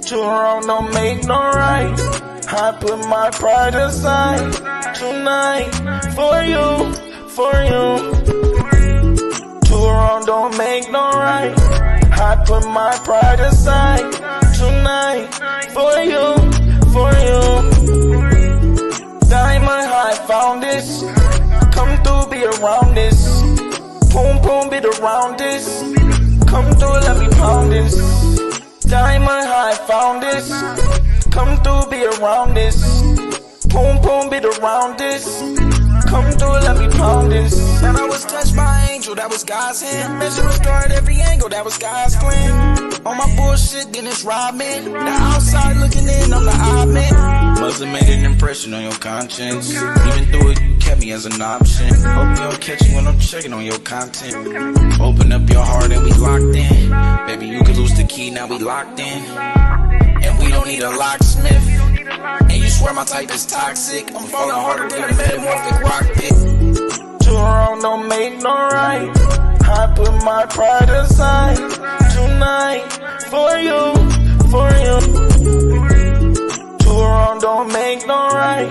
Too wrong don't make no right. I put my pride aside tonight for you, for you. Too wrong don't make no right. I put my pride aside tonight for you, for you. Diamond high found this. Come through, be around this. Boom, boom, be around this. Come through, let me pound this. Diamond high found this. Come through, be around this. Boom, boom, be around this. Come through, let me pound this. And I was touched by an angel, that was God's hand. Measure a star at every angle, that was God's plan. On my bullshit, then it's robbing. The outside looking in, I'm the odd man. Must have made an impression on your conscience. Even though it kept me as an option. Hope you don't catch me when I'm checking on your content. Open up your heart and we locked in. Baby, you could lose the key, now we locked in. And we don't need a locksmith. And you swear my type is toxic. I'm falling harder than a metamorphic rock pit. Too wrong don't make no right. I put my pride aside tonight for you, for you. Too wrong don't make no right.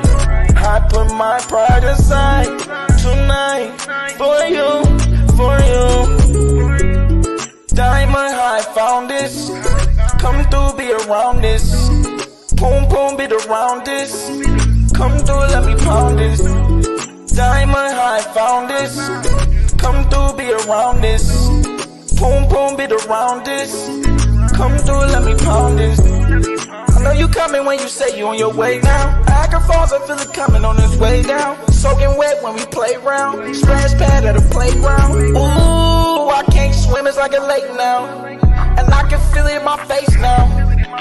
I put my pride aside tonight for you, for you. Diamond high found this. Come through, be around this. Boom, boom, be around this. Come through, let me pound this. Diamond high found this. Come through, be around this. Boom, boom, be around this. Come through, let me pound this. I know you coming when you say you on your way now. Niagara Falls, I feel it coming on its way down. Soaking wet when we play round. Splash pad at a playground. Ooh, I can't swim, it's like a lake now. And I can feel it in my face now.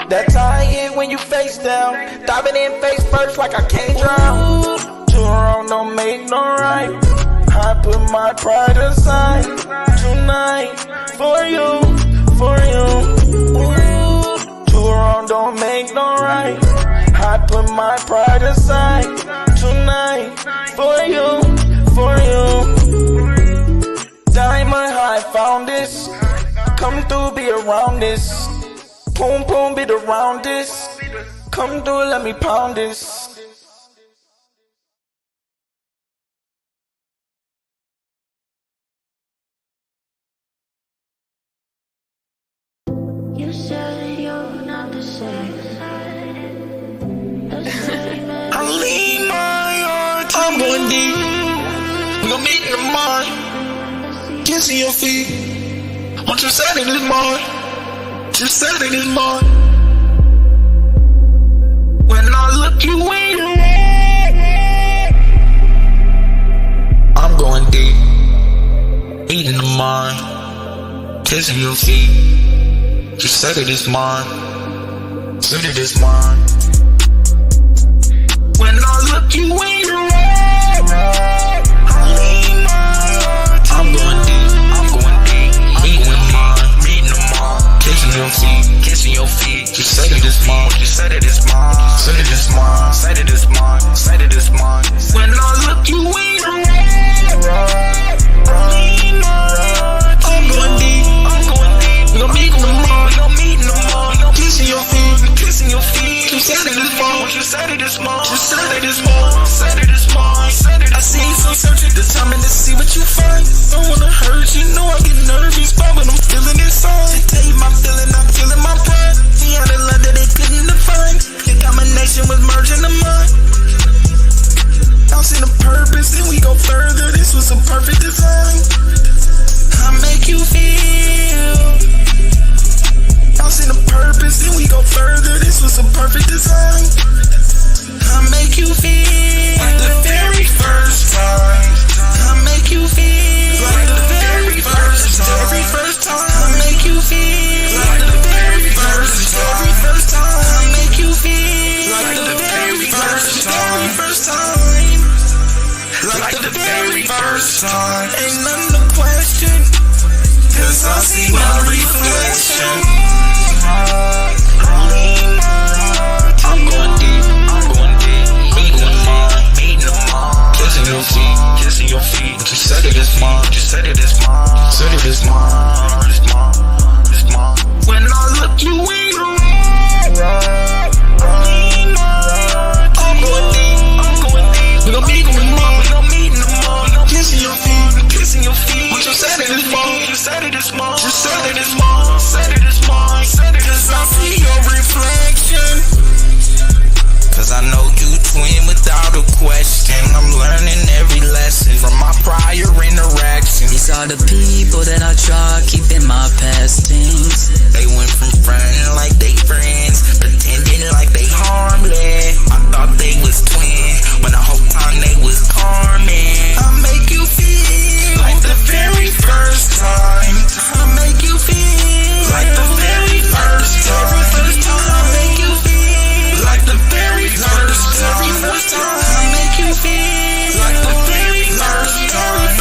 That's how I hit when you face down. Diving in face first like I can't drown. Too wrong don't make no right. I put my pride aside tonight for you, for you. Too wrong don't make no right. I put my pride aside tonight for you, for you. Diamond high found this. Come through, be around this. Boom, boom, be around this. Come through, let me pound this. You said you're not the same. I lean my heart, I'm going deep. We gon' meet in the morning. Kissing your feet. Won't you say it this morning? You said it this morning. When I look you in your eyes, I'm going deep. Eating the mind, kissing your feet. You said it is mine. Said it is mine. When I look you in your eyes, I lean my heart. I'm going deep. I'm going deep. Eating the mind, reading the mind. Kissing your feet, kissing your feet. You said it is mine. You said it is mine. Said it is mine. Said it is mine. Said it is mine. When I look you in your eyes, I lean my heart. I'm going deep. I'm going deep. We gon' meet in the morning. We gon' meet in the morning. Kissing your feet, kissing your feet. You said it is mine. You said it is mine. You said it is mine. Said it is mine. I seen some search at the time and to see what you find. Don't wanna hurt you, know I get nervous, but I'm feeling this song. To tell you my feeling, I'm feeling my pride. See how the love that they couldn't define. The combination was merging the mind. I seen a purpose, then we go further. This was a perfect design. I make you feel. I seen a purpose, then we go further. This was a perfect design. I make you feel like the very first time. I make you feel. All the people that I try keeping my past things. They went from frontin' like they friends, pretending like they harmless. I thought they was twins, when the whole time they was carmen. I make you feel like the very first time. I make you feel like the very first time. I make you feel like the very first time. I make you feel like the very first time.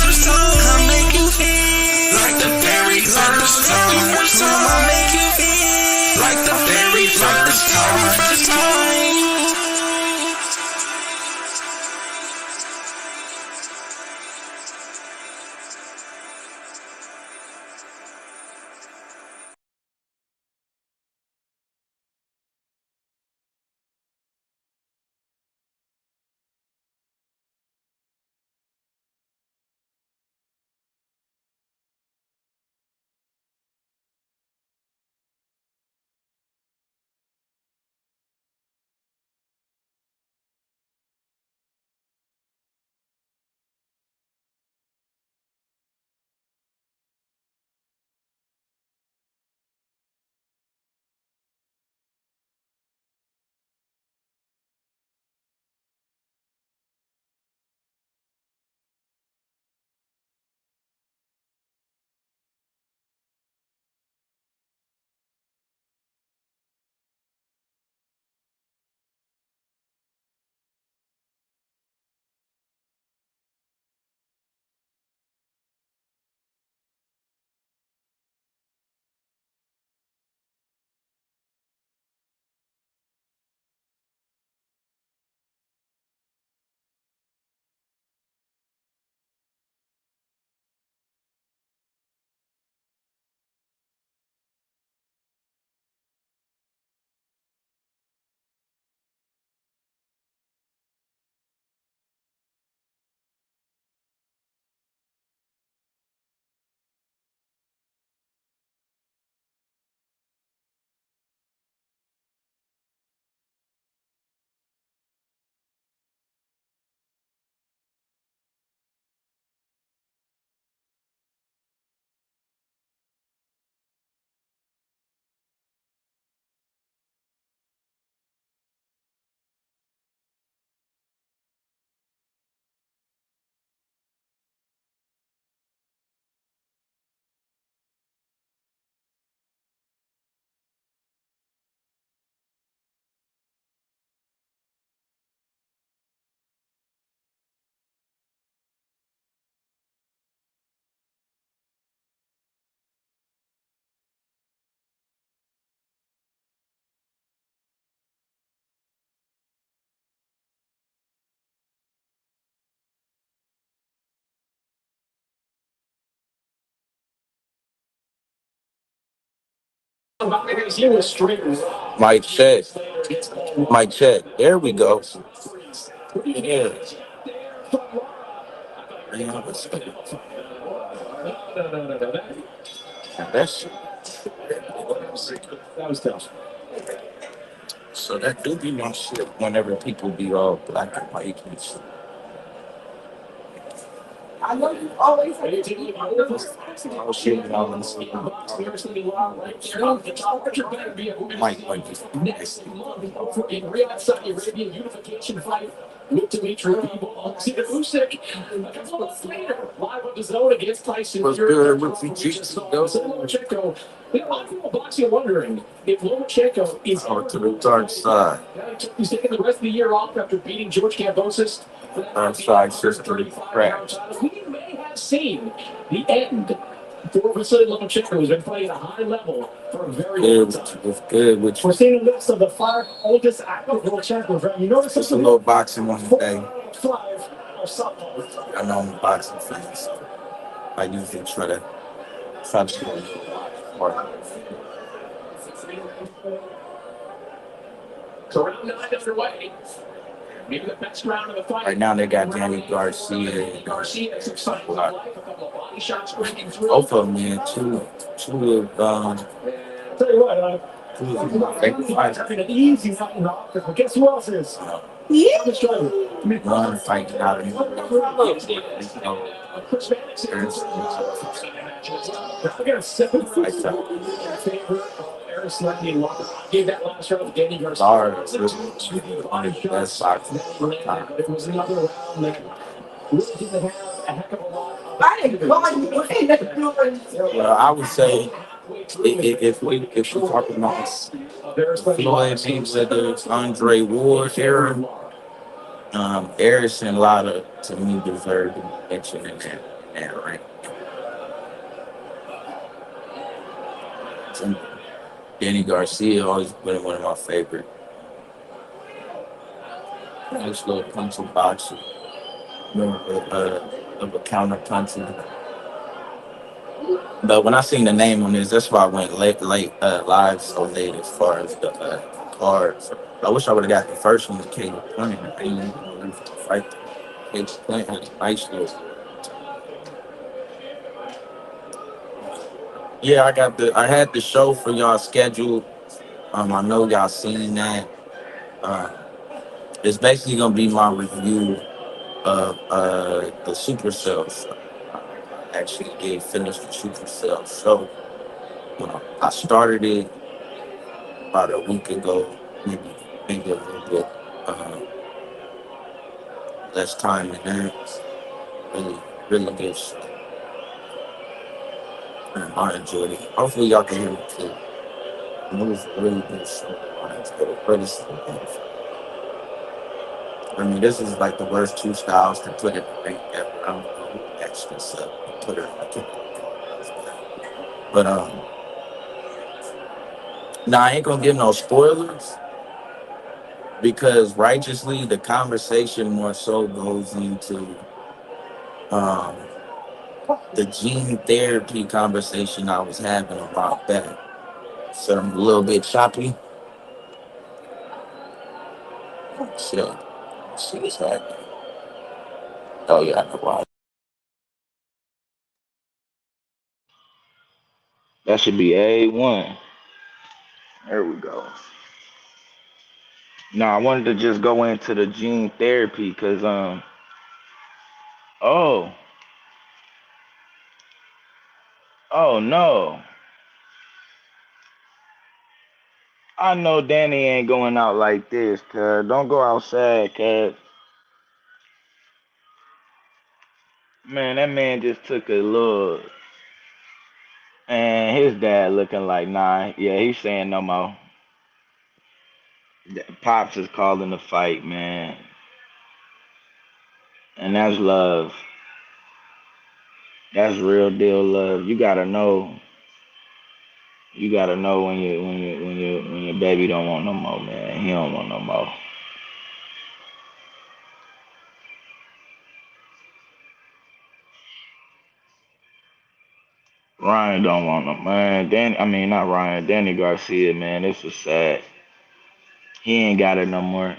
I make you feel like the very first time. I make you feel like the very first time. Mic check. Mic check. There we go. Yeah. Yeah, that's so that do be my shit whenever people be all black and white and shit. Oh shit, y'all in might just was good with the Jesus out to the dark side. Dark side sister crash. It's good with you. Just a little boxing one day. I know I'm a boxing fan, so I usually try to do a little more. Right now they got Danny Garcia. Both of them, man. Two of two of my favorite fighters. one fighting out of there's no there's fights out. Lars is one of the best boxers of all time. Well, I would say if we talk about Floyd Mayweather, Andre Ward era, Harrison Lotta to me deserved to be mentioned in that rank. And Danny Garcia always been one of my favorite. Nice little punch of boxing, of a counter puncher. But when I seen the name on this, that's why I went live so late as far as the cards. I wish I would have got the first one with Caleb Plant. I didn't even know he was to fight. Caleb Plant had a nice little. Yeah, I had the show for y'all scheduled. I know y'all seen that. Uh, it's basically gonna be my review of the Supercell show. I actually did finish the Supercell show. I started it about a week ago, maybe a little bit uh, less time than that. Really, really good show. And I enjoyed it. Hopefully y'all can hear me too. And it was a really good show. I enjoyed it. But I mean, this is like the worst two styles to put in the ring ever. I don't know who actually said put it. I can't but now I ain't gonna give no spoilers because righteously the conversation more so goes into um the gene therapy conversation I was having about that. So I'm a little bit choppy. So see what's happening. Oh yeah, I know why. That should be A1. There we go. Now I wanted to just go into the gene therapy because oh oh no. I know Danny ain't going out like this, cuz don't go outside, cuz man, that man just took a look and his dad looking like nah, yeah, he's saying no more. Pops is calling the fight, man. And that's love. That's real deal love. You gotta know when your baby don't want no more, man. He don't want no more. Ryan don't want no man. I mean not Ryan, Danny Garcia, man. This is sad. He ain't got it no more.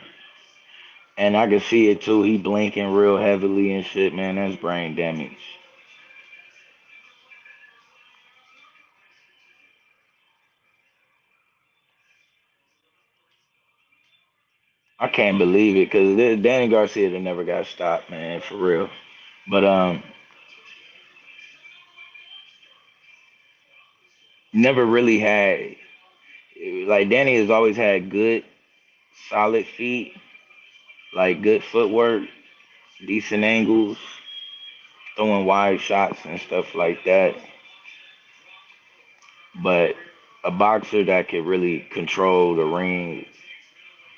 And I can see it too. He blinking real heavily and shit, man. That's brain damage. I can't believe it because Danny Garcia never got stopped, man, for real. But never really had like Danny has always had good, solid feet, like good footwork, decent angles, throwing wide shots and stuff like that. But a boxer that could really control the ring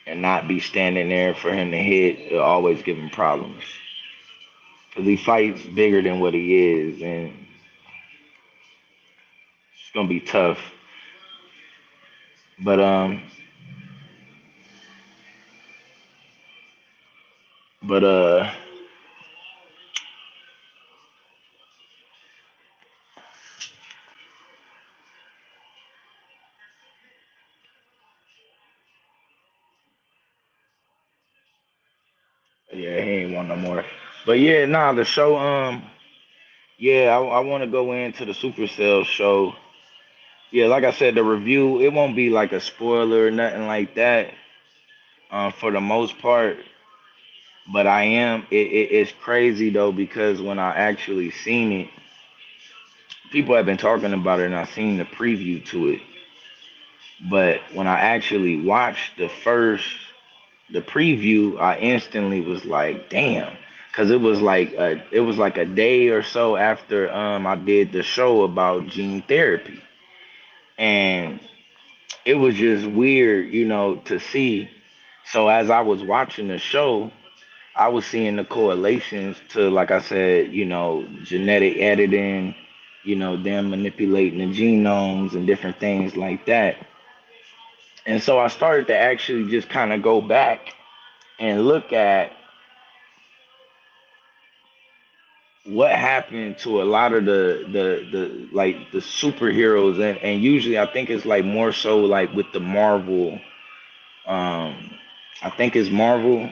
and not be standing there for him to hit, it'll always give him problems. Because he fights bigger than what he is, and it's gonna be tough. But but yeah, he ain't want no more. But yeah, nah, the show yeah, I want to go into the Supercell show. Yeah, like I said, the review it won't be like a spoiler or nothing like that. For the most part, But I am. It's crazy though because when I actually seen it, people have been talking about it, and I seen the preview to it. But when I actually watched the preview, I instantly was like, damn, because it was like a day or so after I did the show about gene therapy, and it was just weird, to see. So as I was watching the show, I was seeing the correlations to, like I said, genetic editing, them manipulating the genomes and different things like that. And so I started to actually just kind of go back and look at what happened to a lot of the like the superheroes, and usually I think it's like more so like with the Marvel. I think it's Marvel,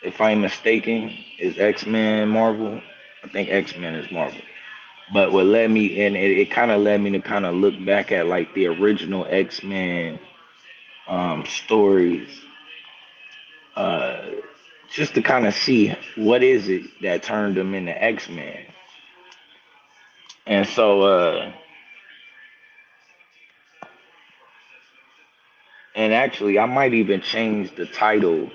if I'm mistaken, is X-Men Marvel. I think X-Men is Marvel. But what led me, and it kind of led me to kind of look back at like the original X-Men stories, uh, just to kind of see what is it that turned them into X-Men. And so, and actually, I might even change the title.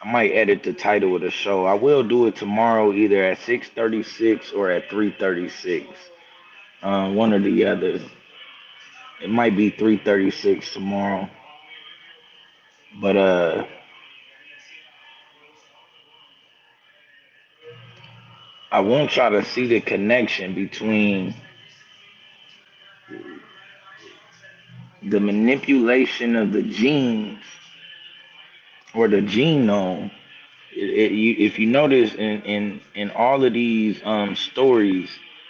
I might edit the title of the show. I will do it tomorrow, either at 6:36 or at 3:36. One or the other. It might be 3:36 tomorrow. But I want y'all to see the connection between the manipulation of the genes or the genome. If you notice in all of these stories,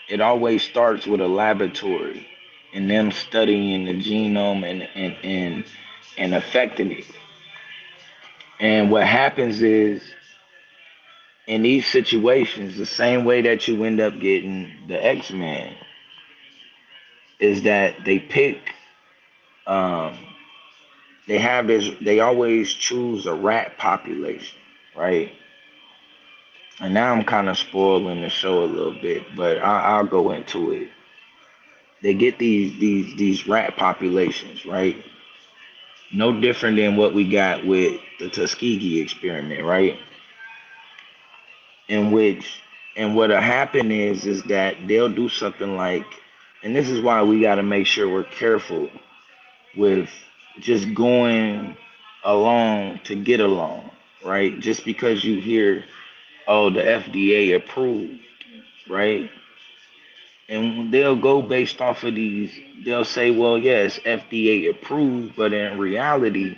it always starts with a laboratory and them studying the genome and affecting it. And what happens is in these situations, the same way that you end up getting the X-Men is that they pick, um, they have this, they always choose a rat population, right? And now I'm kind of spoiling the show a little bit, but I'll go into it. They get these rat populations, right? No different than what we got with the Tuskegee experiment, right? In which, and what'll happen is that they'll do something like, and this is why we got to make sure we're careful with just going along to get along, right? Just because you hear, oh, the FDA approved, right? And they'll go based off of these. They'll say, well, yes, FDA approved, but in reality,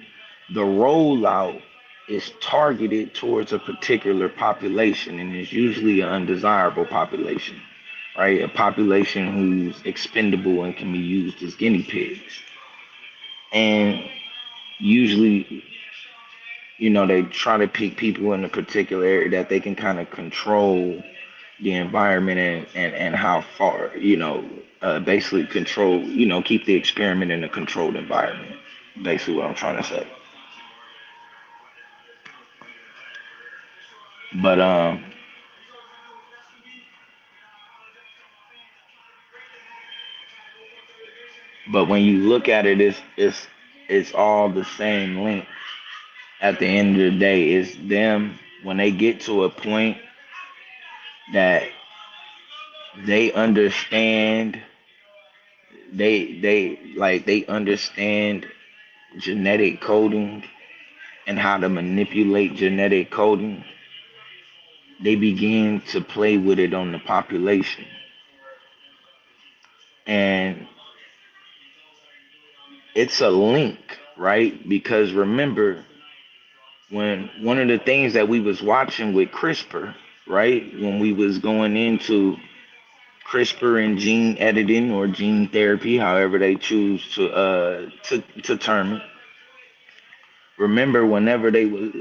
the rollout is targeted towards a particular population, and it's usually an undesirable population, right? A population who's expendable and can be used as guinea pigs. And usually, they try to pick people in a particular area that they can kind of control the environment and how far, basically control, keep the experiment in a controlled environment. Basically what I'm trying to say. But but when you look at it, it's all the same link. At the end of the day, it's them when they get to a point that they understand, they understand genetic coding and how to manipulate genetic coding. They begin to play with it on the population. And it's a link, right? Because remember, when one of the things that we was watching with CRISPR, right? When we was going into CRISPR and gene editing or gene therapy, however they choose to term it. Remember, whenever they was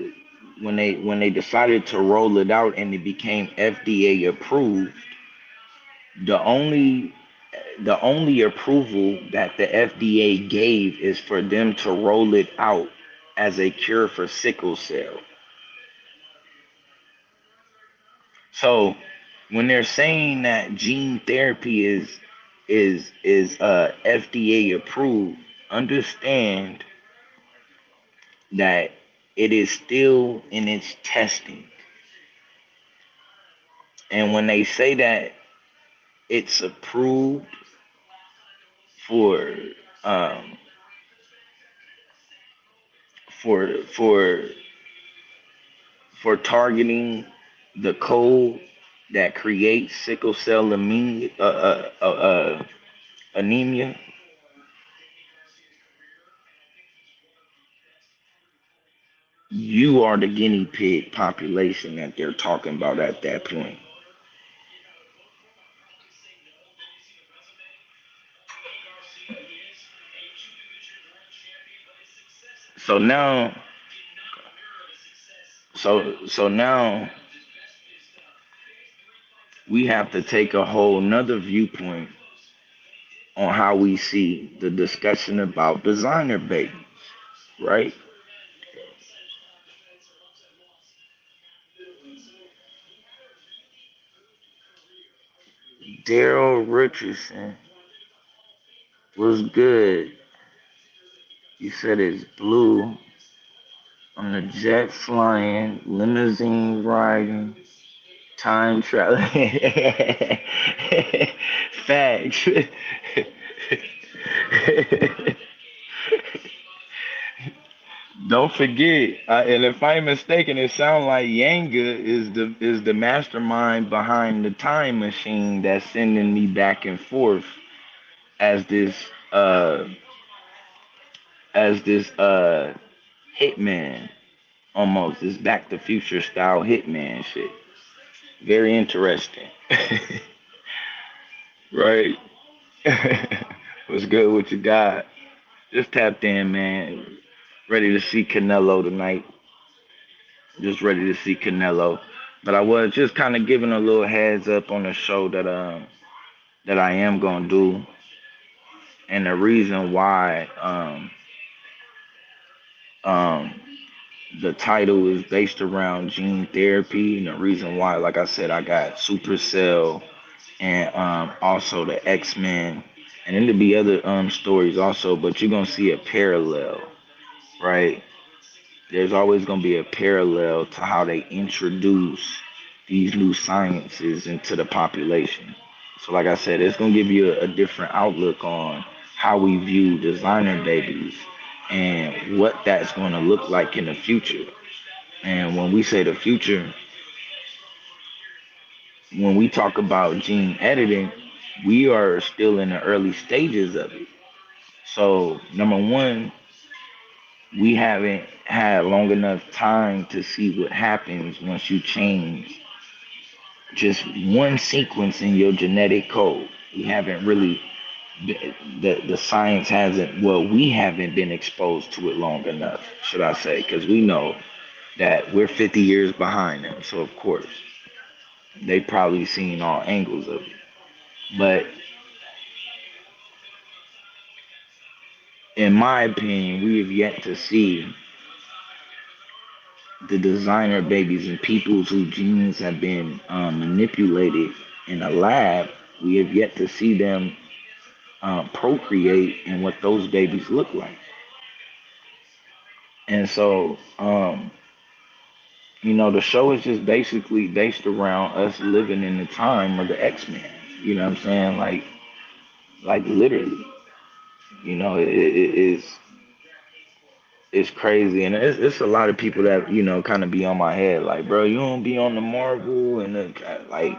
when they decided to roll it out and it became FDA approved, the only the only approval that the FDA gave is for them to roll it out as a cure for sickle cell. So when they're saying that gene therapy is FDA approved, understand that it is still in its testing. And when they say that it's approved for um, for targeting the code that creates sickle cell anemia, you are the guinea pig population that they're talking about at that point. So now, now we have to take a whole nother viewpoint on how we see the discussion about designer babies, right? Daryl Richardson was good. You said it's blue on the jet flying, limousine riding, time traveling. Facts. Don't forget, and if I'm mistaken, it sounds like Yanga is the mastermind behind the time machine that's sending me back and forth as this uh as this hitman, almost this Back to Future style hitman shit. Very interesting. Right? What's good with you, God? Just tapped in, man. Ready to see Canelo tonight. Just ready to see Canelo. But I was just kind of giving a little heads up on the show that I am gonna do, and the reason why um the title is based around gene therapy, and the reason why, like I said, I got Supercell and also the X-Men, and then there'll be other stories also, but you're gonna see a parallel, right? There's always going to be a parallel to how they introduce these new sciences into the population. So, like I said, it's going to give you a different outlook on how we view designer babies and what that's going to look like in the future. And when we say the future, when we talk about gene editing, we are still in the early stages of it. So, number one, we haven't had long enough time to see what happens once you change just one sequence in your genetic code. We haven't really, the science hasn't, well, we haven't been exposed to it long enough, should I say, because we know that we're 50 years behind them. So, of course, they probably seen all angles of it. But in my opinion, we have yet to see the designer babies and peoples whose genes have been manipulated in a lab. We have yet to see them procreate and what those babies look like. And so, the show is just basically based around us living in the time of the X-Men. You know what I'm saying? Like literally. It is it's crazy, and it's a lot of people that kind of be on my head, like, bro, you don't be on the Marvel, and like,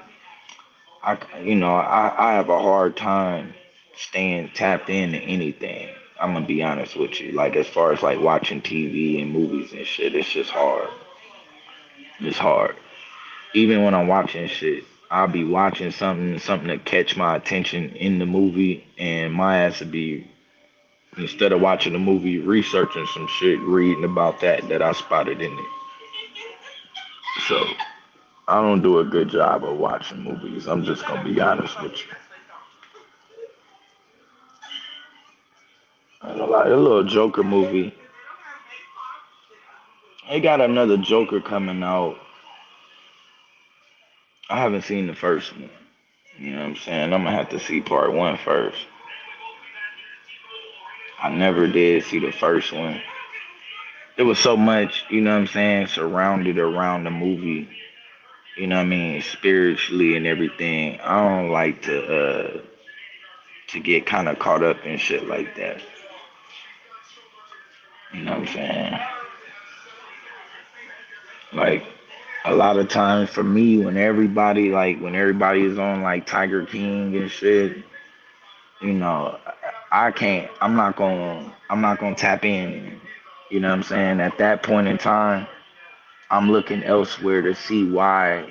I have a hard time staying tapped into anything. I'm gonna be honest with you. Like, as far as like watching TV and movies and shit, it's just hard. It's hard. Even when I'm watching shit, I'll be watching something to catch my attention in the movie, and my ass would be, instead of watching the movie, researching some shit, reading about that I spotted in it. So I don't do a good job of watching movies. I'm just gonna be honest with you. I don't know, like a little Joker movie. They got another Joker coming out. I haven't seen the first one. You know what I'm saying? I'm gonna have to see part one first. I never did see the first one. There was so much, you know what I'm saying, surrounded around the movie. You know what I mean, spiritually and everything. I don't like to get kind of caught up in shit like that. You know what I'm saying? Like a lot of times for me, when everybody is on like Tiger King and shit, you know, I can't. I'm not gonna tap in. You know what I'm saying? At that point in time, I'm looking elsewhere to see why.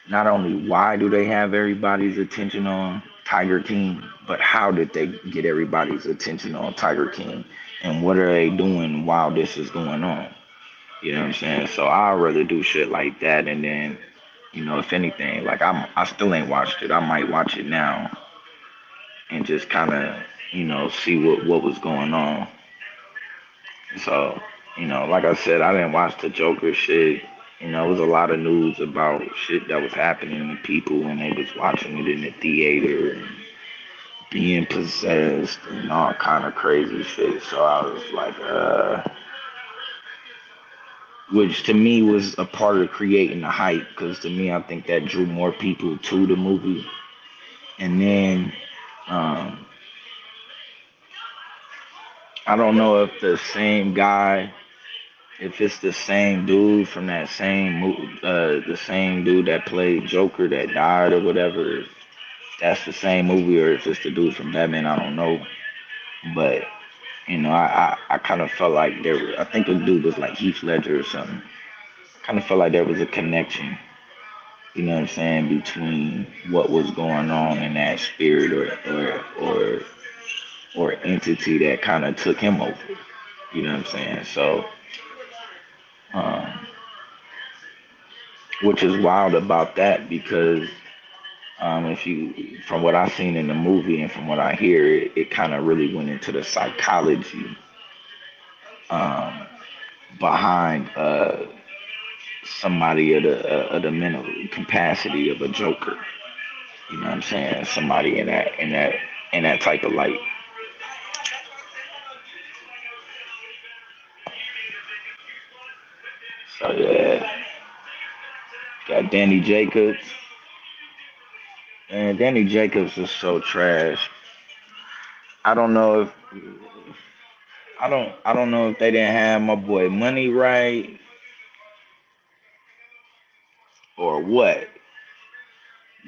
Not only why do they have everybody's attention on Tiger King, but how did they get everybody's attention on Tiger King, and what are they doing while this is going on? You know what I'm saying? So I'd rather do shit like that, and then, you know, if anything, like I still ain't watched it. I might watch it now and just kind of, you know, see what was going on. So, you know, like I said, I didn't watch the Joker shit. You know, it was a lot of news about shit that was happening to people when they was watching it in the theater and being possessed and all kind of crazy shit. So I was like, which to me was a part of creating the hype, because to me, I think that drew more people to the movie. And then, um, I don't know if if it's the same dude from that same movie, the same dude that played Joker that died or whatever. If that's the same movie, or if it's the dude from Batman, I don't know. But you know, I kind of felt like I think the dude was like Heath Ledger or something. Kind of felt like there was a connection. You know what I'm saying, between what was going on in that spirit or entity that kind of took him over. You know what I'm saying? So, um, which is wild about that, because if you, from what I've seen in the movie and from what I hear, it kind of really went into the psychology um, behind somebody of the mental capacity of a Joker. You know what I'm saying? Somebody in that type of light. So yeah, got Danny Jacobs. And Danny Jacobs is so trash. I don't know if I don't know if they didn't have my boy Money right or what,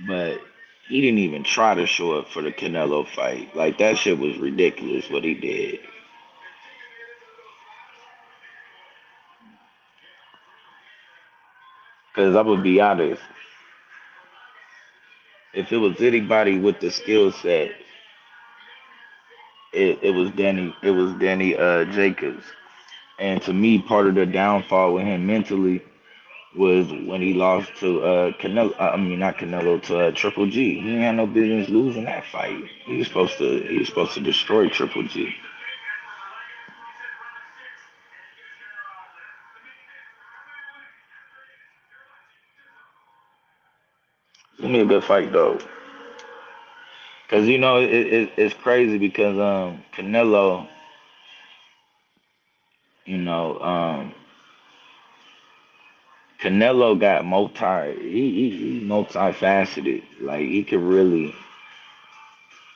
but he didn't even try to show up for the Canelo fight. Like that shit was ridiculous what he did. Cause I'm gonna be honest, if it was anybody with the skill set, it was Danny Jacobs. And to me, part of the downfall with him mentally was when he lost to Canelo. I mean, not Canelo, to Triple G. He ain't had no business losing that fight. He was supposed to destroy Triple G. It's gonna be a good fight though, cause you know it's crazy because Canelo, you know, Canelo got he multifaceted. Like he could really,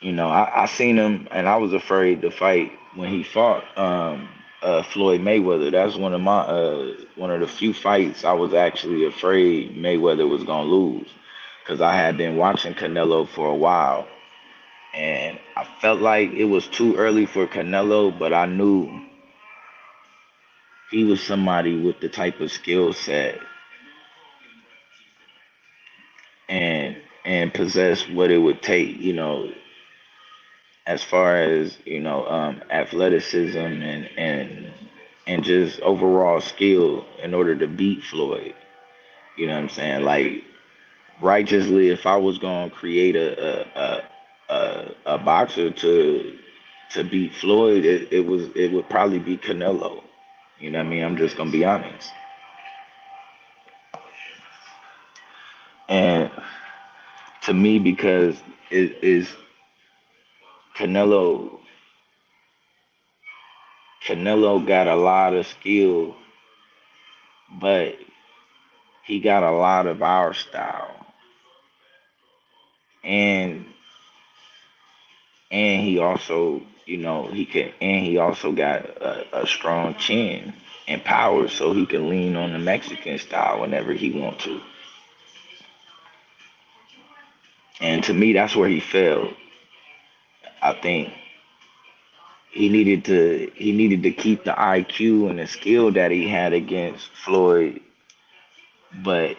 you know, I seen him and I was afraid to fight when he fought Floyd Mayweather. That's one of the few fights I was actually afraid Mayweather was gonna lose, because I had been watching Canelo for a while and I felt like it was too early for Canelo, but I knew he was somebody with the type of skill set and possess what it would take, you know, as far as you know, athleticism and just overall skill in order to beat Floyd. You know what I'm saying? Like righteously, if I was gonna create a boxer to beat Floyd, it would probably be Canelo. You know what I mean? I'm just gonna be honest. And to me, because it is Canelo, Canelo got a lot of skill, but he got a lot of our style, and he also, he also got a strong chin and power, so he can lean on the Mexican style whenever he want to. And to me, that's where he failed. I think he needed to keep the IQ and the skill that he had against Floyd, but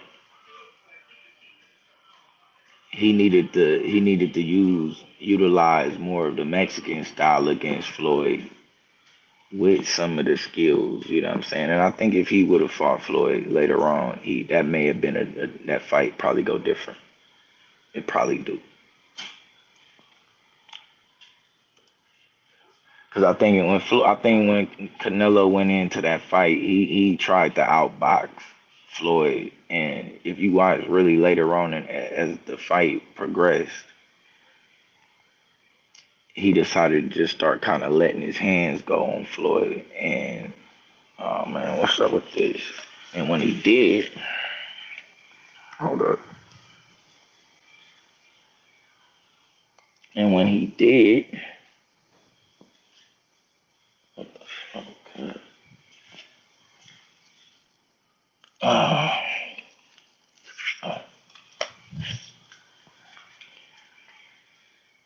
he needed to utilize more of the Mexican style against Floyd with some of the skills, you know what I'm saying? And I think if he would have fought Floyd later on, that may have been that fight probably go different. It probably do. Because I think when Canelo went into that fight, he tried to outbox Floyd, and if you watch really later on, and as the fight progressed, he decided to just start kind of letting his hands go on Floyd. And oh man, what's up with this? And when he did, hold up. And when he did, what the fuck? Uh, uh,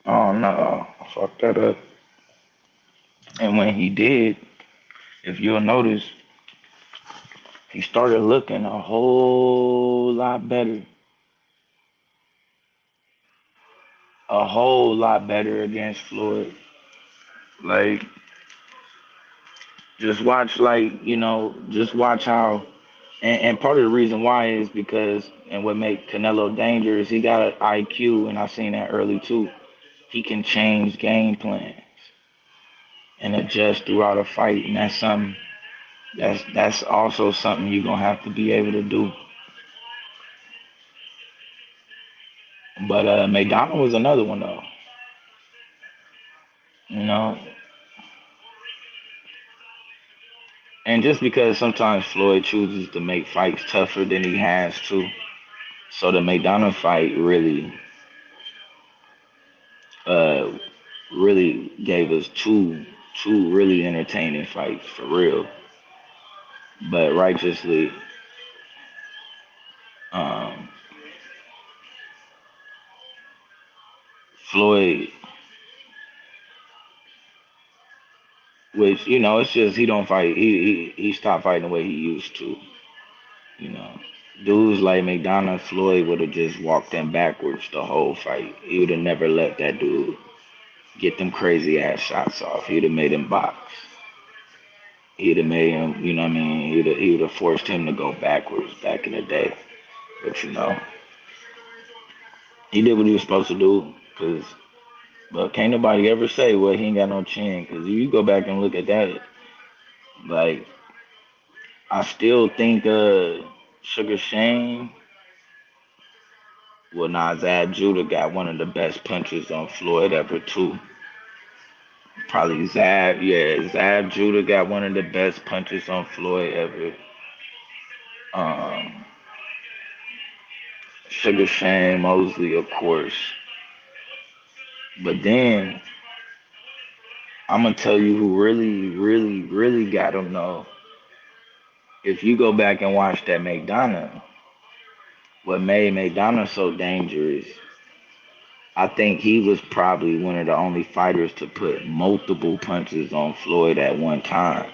oh no, I fucked that up. And when he did, if you'll notice, he started looking a whole lot better. A whole lot better against Floyd. Like, just watch how. And part of the reason why is because, and what make Canelo dangerous, he got an IQ, and I seen that early too. He can change game plans and adjust throughout a fight, and that's also something you're gonna have to be able to do. But McDonald was another one though. You know, and just because sometimes Floyd chooses to make fights tougher than he has to, so the McDonald fight uh, really gave us two really entertaining fights for real. But righteously, um, Floyd, which it's just he don't fight. He stopped fighting the way he used to. You know, dudes like McDonough, Floyd would have just walked him backwards the whole fight. He would have never let that dude get them crazy ass shots off. He'd have made him box. He'd have made him, you know what I mean? He would have forced him to go backwards back in the day. But he did what he was supposed to do. But can't nobody ever say, well, he ain't got no chin. Because if you go back and look at that, like, I still think Sugar Shane, well, nah, Zab Judah got one of the best punches on Floyd ever, too. Probably Zab Judah got one of the best punches on Floyd ever. Um, Sugar Shane Mosley, of course. But then, I'm going to tell you who really, really, really got him, though. If you go back and watch that McDonough, what made McDonough so dangerous, I think he was probably one of the only fighters to put multiple punches on Floyd at one time.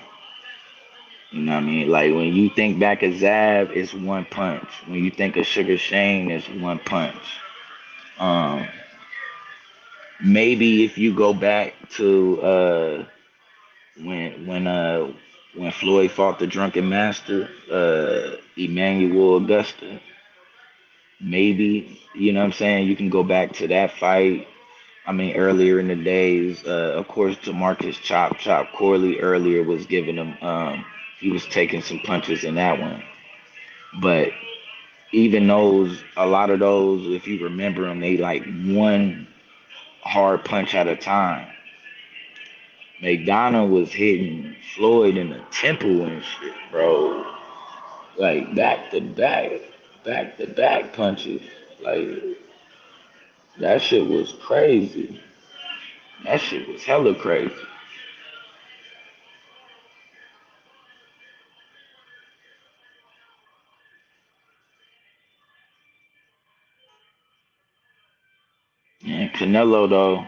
You know what I mean? Like, when you think back of Zab, it's one punch. When you think of Sugar Shane, it's one punch. Um, Maybe if you go back to when Floyd fought the Drunken Master, Emmanuel Augusta, maybe, you know what I'm saying, you can go back to that fight. I mean, earlier in the days, of course, Demarcus Chop Corley earlier was giving him, he was taking some punches in that one. But Even those, a lot of those, if you remember them, they like one hard punch at a time. McDonough was hitting Floyd in the temple and shit, bro. Like back to back punches. Like that shit was crazy. That shit was hella crazy. And Canelo though,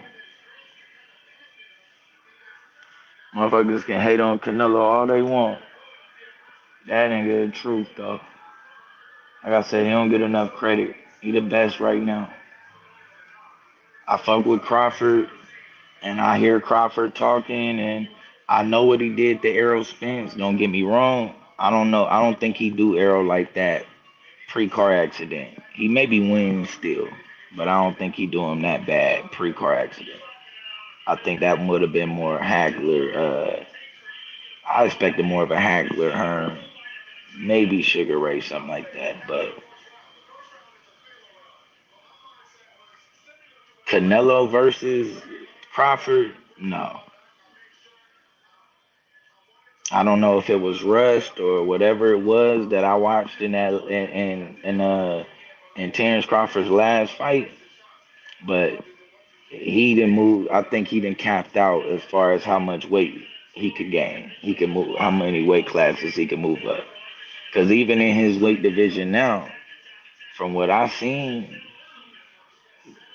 motherfuckers can hate on Canelo all they want. That nigga the truth though. Like I said, he don't get enough credit. He the best right now. I fuck with Crawford, and I hear Crawford talking, and I know what he did to Errol Spence. Don't get me wrong. I don't know. I don't think he do Errol like that pre-car accident. He may be winning still, but I don't think he do him that bad pre-car accident. I think that would have been more Hagler. I expected more of a Hagler, Hearn, maybe Sugar Ray, something like that. But Canelo versus Crawford, no. I don't know if it was rust or whatever it was that I watched in that in Terrence Crawford's last fight, but he didn't move. I think he didn't capped out as far as how much weight he could gain. He could move how many weight classes he could move up. Because even in his weight division now, from what I've seen,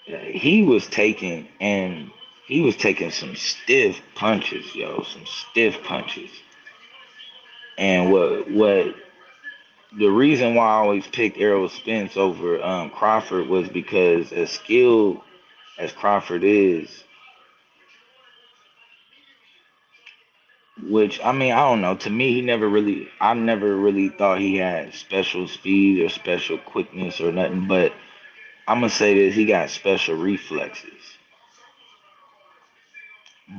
he was taking and he was taking some stiff punches, yo, some stiff punches. And what the reason why I always picked Errol Spence over Crawford was because as skilled as Crawford is, which I mean I don't know. To me, I never really thought he had special speed or special quickness or nothing. But I'm gonna say this: he got special reflexes,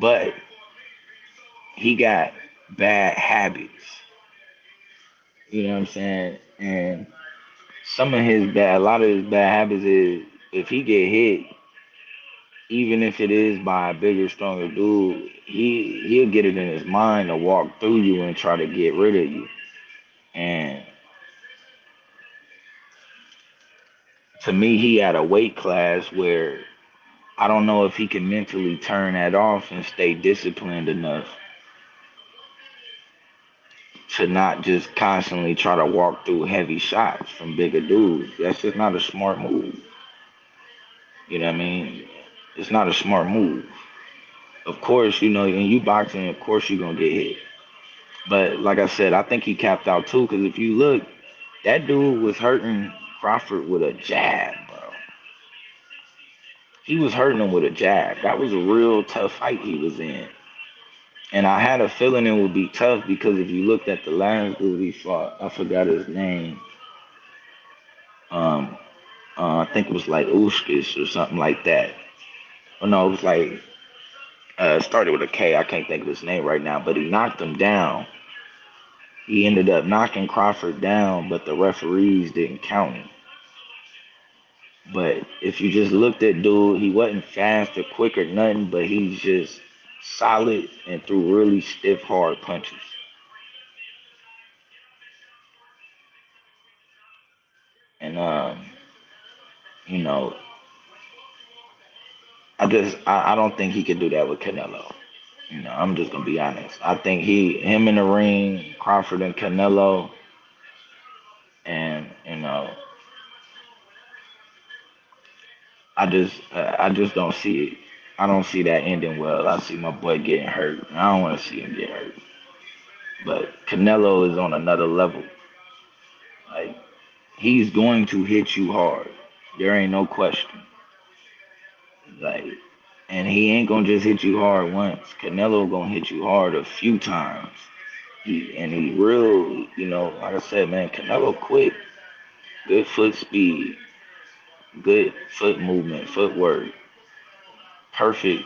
but he got bad habits. You know what I'm saying? And a lot of his bad habits is if he get hit, even if it is by a bigger, stronger dude, he'll get it in his mind to walk through you and try to get rid of you. And to me, he had a weight class where I don't know if he can mentally turn that off and stay disciplined enough to not just constantly try to walk through heavy shots from bigger dudes. That's just not a smart move. You know what I mean? It's not a smart move. Of course, you know, in you boxing, of course you're gonna get hit. But like I said, I think he capped out too. Because if you look, that dude was hurting Crawford with a jab, bro. He was hurting him with a jab. That was a real tough fight he was in. And I had a feeling it would be tough because if you looked at the last dude he fought, I forgot his name. Um, I think it was like Uskis or something like that. Oh no, it was like it started with a K. I can't think of his name right now, but he knocked him down. He ended up knocking Crawford down, but the referees didn't count him. But if you just looked at dude, he wasn't fast or quick or nothing, but he's just solid and threw really stiff, hard punches. And you know, I don't think he could do that with Canelo. You know, I'm just gonna be honest. I think him in the ring, Crawford and Canelo, and you know, I just don't see it. I don't see that ending well. I see my boy getting hurt. I don't want to see him get hurt. But Canelo is on another level. Like he's going to hit you hard. There ain't no question. Like, and he ain't gonna just hit you hard once. Canelo gonna hit you hard a few times. He real, you know, like I said, man, Canelo quick, good foot speed, good foot movement, footwork, perfect.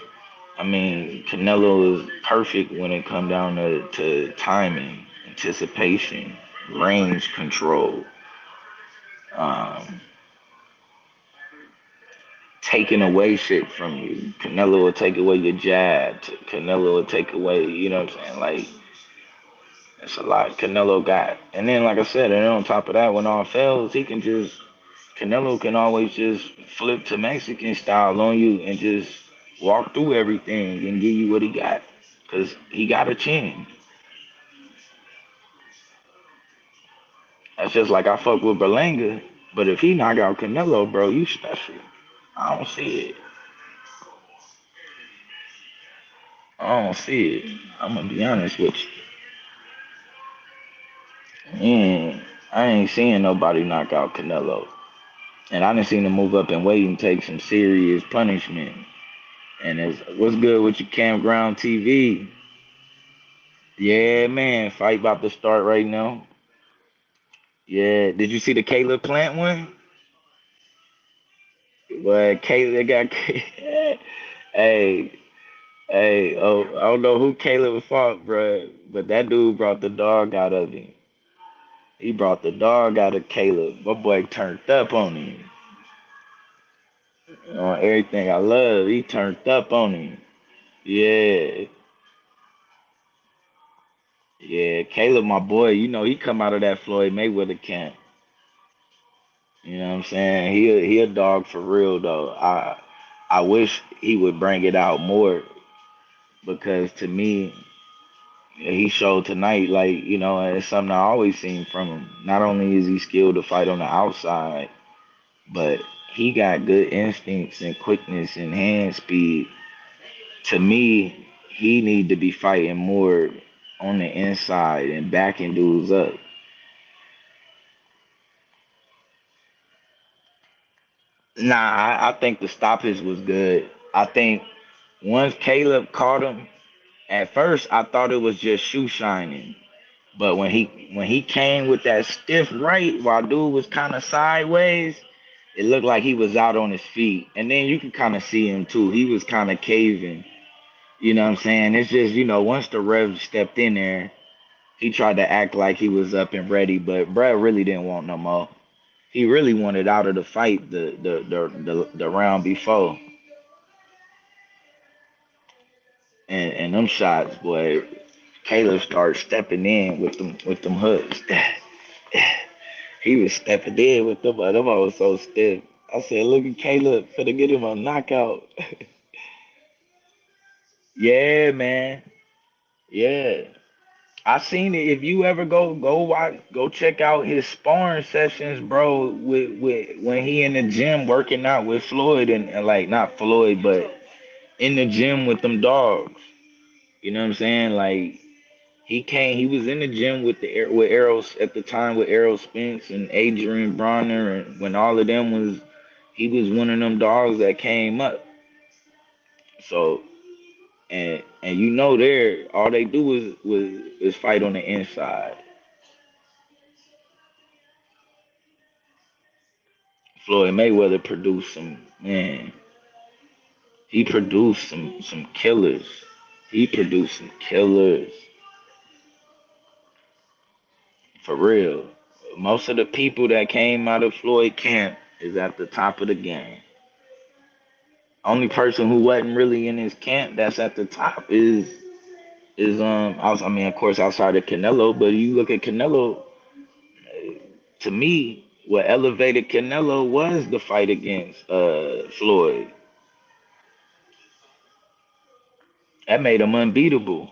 I mean, Canelo is perfect when it come down to timing, anticipation, range control. um, taking away shit from you. Canelo will take away your jab. Canelo will take away, you know what I'm saying? Like, it's a lot Canelo got. And then, like I said, and then on top of that, when all fails, Canelo can always just flip to Mexican style on you and just walk through everything and give you what he got. Because he got a chin. That's just like I fuck with Berlanga. But if he knock out Canelo, bro, you special. I don't see it. I don't see it. I'm gonna be honest with you. I ain't seeing nobody knock out Canelo. And I done seen him move up and weight and take some serious punishment. And it's what's good with your campground TV? Yeah, man, fight about to start right now. Yeah, did you see the Caleb Plant one? Well, Caleb got hey, hey, oh, I don't know who Caleb fought, bruh, but that dude brought the dog out of him. He brought the dog out of Caleb. My boy turned up on him. On everything I love, he turned up on him. Yeah, yeah, Caleb, my boy, you know he come out of that Floyd Mayweather camp. You know what I'm saying? He a dog for real though. I wish he would bring it out more because to me he showed tonight like you know it's something I always seen from him. Not only is he skilled to fight on the outside, but he got good instincts and quickness and hand speed. To me, he need to be fighting more on the inside and backing dudes up. Nah, I think the stoppage was good. I think once Caleb caught him, at first I thought it was just shoe shining. But when he came with that stiff right while dude was kind of sideways, it looked like he was out on his feet. And then you could kind of see him too. He was kind of caving. You know what I'm saying? It's just, you know, once the Rev stepped in there, he tried to act like he was up and ready, but Brad really didn't want no more. He really wanted out of the fight the round before. And them shots, boy, Caleb started stepping in with them hooks. He was stepping in with them, but them I was so stiff. I said, look at Caleb, finna get him a knockout. Yeah, man. Yeah. I seen it. If you ever go watch, go check out his sparring sessions, bro. With when he in the gym working out with Floyd and like not Floyd, but in the gym with them dogs. You know what I'm saying? Like he came, he was in the gym with with Errol at the time with Errol Spence and Adrian Bronner, and when all of them was, he was one of them dogs that came up. So and you know there, all they do is fight on the inside. Floyd Mayweather produced some man. He produced some killers. He produced some killers for real. Most of the people that came out of Floyd camp is at the top of the game. Only person who wasn't really in his camp that's at the top is I mean of course outside of Canelo, but you look at Canelo, to me, what elevated Canelo was the fight against Floyd. That made him unbeatable.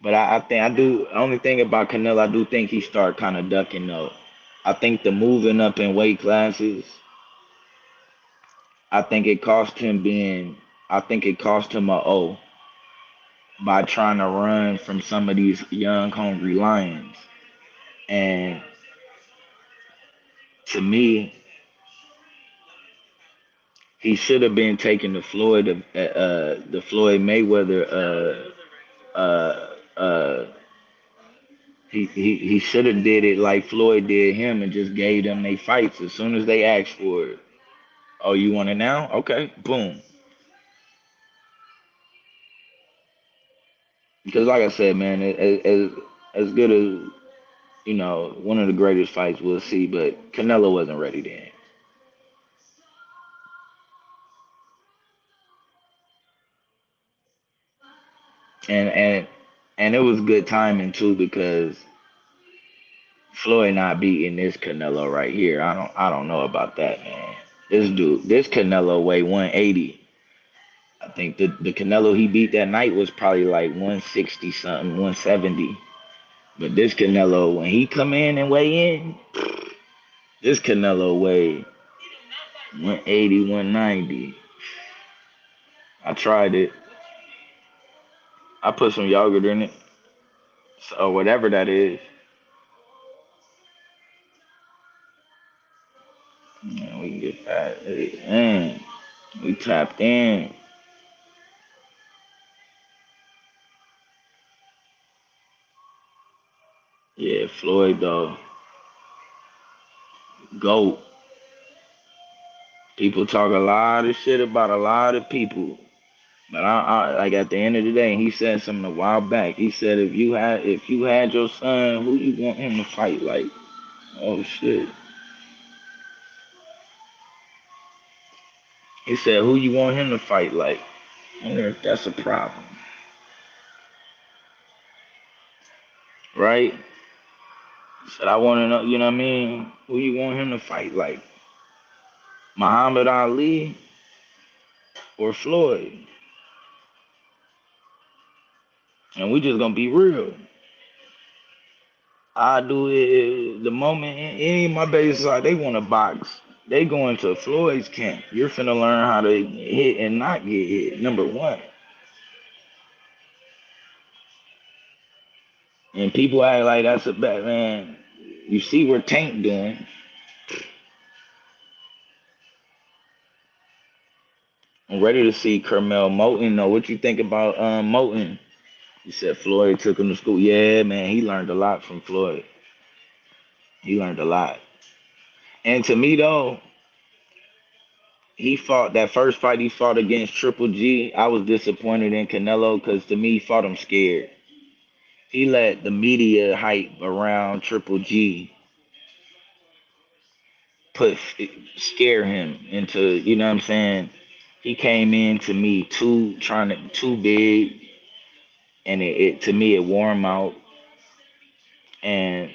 But I think I do. Only thing about Canelo, I do think he started kind of ducking though. I think the moving up in weight classes, I think it cost him being. I think it cost him a O by trying to run from some of these young hungry lions. And to me, he should have been taking the Floyd Mayweather. Uh, uh, he should have did it like Floyd did him and just gave them they fights as soon as they asked for it. Oh, you want it now? Okay, boom. Because like I said, man, as good as one of the greatest fights we'll see, but Canelo wasn't ready then. And and it was good timing too because Floyd not beating this Canelo right here. I don't know about that, man. This Canelo weigh 180. I think the Canelo he beat that night was probably like 160 something, 170. But this Canelo, when he come in and weigh in, this Canelo weigh 180, 190. I tried it. I put some yogurt in it, or whatever that is. Man, we can get that. Man, we tapped in. Yeah, Floyd though, GOAT. People talk a lot of shit about a lot of people, but I like at the end of the day, he said something a while back. He said if you had your son, who you want him to fight like? Oh shit. He said who you want him to fight like. I wonder if that's a problem, right? He said I want to know, you know what I mean? Who you want him to fight like? Muhammad Ali or Floyd? And we just gonna be real. I do it the moment any of my babies like they want to box. They going to Floyd's camp. You're finna learn how to hit and not get hit. Number one. And people act like that's a bad man. You see what Tank doing. I'm ready to see Kermel Moten. Know what you think about Moten? You said Floyd took him to school. Yeah, man, he learned a lot from Floyd. He learned a lot. And to me though, he fought that first fight he fought against Triple G. I was disappointed in Canelo because to me he fought him scared. He let the media hype around Triple G put scare him into, you know what I'm saying? He came in to me too big, and it to me it wore him out. And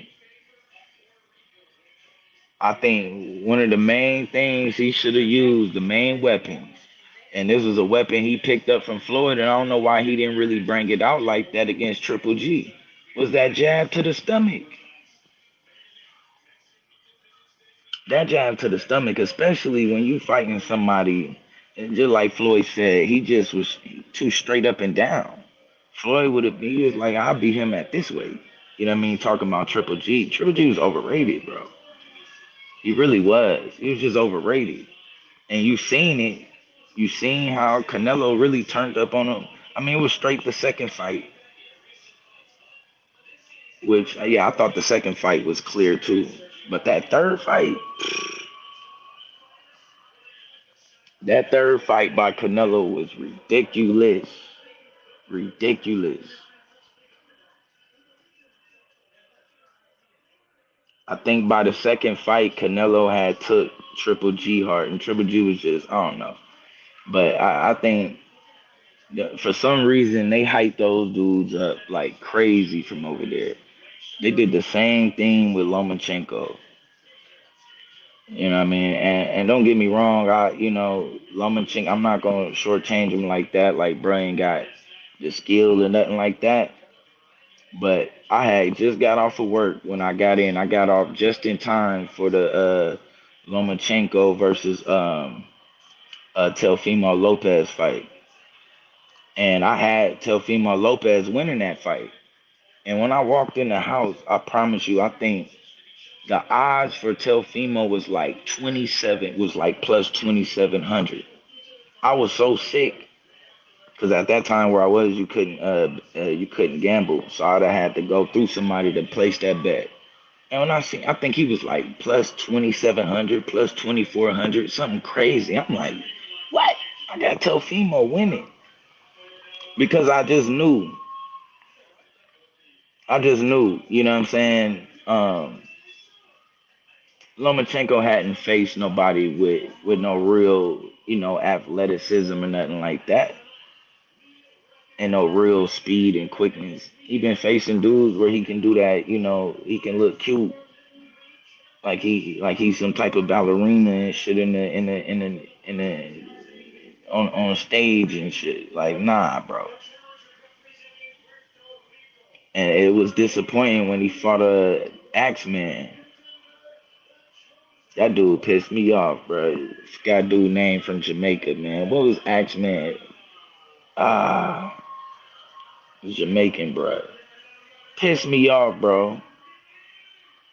I think one of the main things he should have used, the main weapons, and this was a weapon he picked up from Floyd, and I don't know why he didn't really bring it out like that against Triple G, was that jab to the stomach. That jab to the stomach, especially when you fighting somebody, and just like Floyd said, he just was too straight up and down. Floyd would have been, he was like, I'll beat him at this weight. You know what I mean? Talking about Triple G. Triple G was overrated, bro. He really was. He was just overrated. And you seen it. You seen how Canelo really turned up on him. I mean, it was straight the second fight, which, yeah, I thought the second fight was clear too. But that third fight by Canelo was ridiculous. Ridiculous. I think by the second fight, Canelo had took Triple G hard, and Triple G was just, I don't know. But I think for some reason they hyped those dudes up like crazy from over there. They did the same thing with Lomachenko. You know what I mean? And don't get me wrong, Lomachenko, I'm not gonna shortchange him like that. Like, bro ain't got the skill or nothing like that. But I had just got off of work when I got in. I got off just in time for the Lomachenko versus Teofimo Lopez fight. And I had Teofimo Lopez winning that fight. And when I walked in the house, I promise you, I think the odds for Teofimo was like 27, was like plus 2,700. I was so sick because at that time where I was, you couldn't gamble, so I'd have had to go through somebody to place that bet. And when I think he was like plus 2,700, plus 2,400, something crazy. I'm like, what? I got Teofimo winning because I just knew. You know what I'm saying? um, Lomachenko hadn't faced nobody with no real, athleticism or nothing like that, and no real speed and quickness. He been facing dudes where he can do that. He can look cute, like he's some type of ballerina and shit in the on stage and shit. Like, nah, bro. And it was disappointing when he fought a Axeman. That dude pissed me off, bro. This guy dude name from Jamaica, man. What was Axeman? Ah, Jamaican, bro. Pissed me off, bro.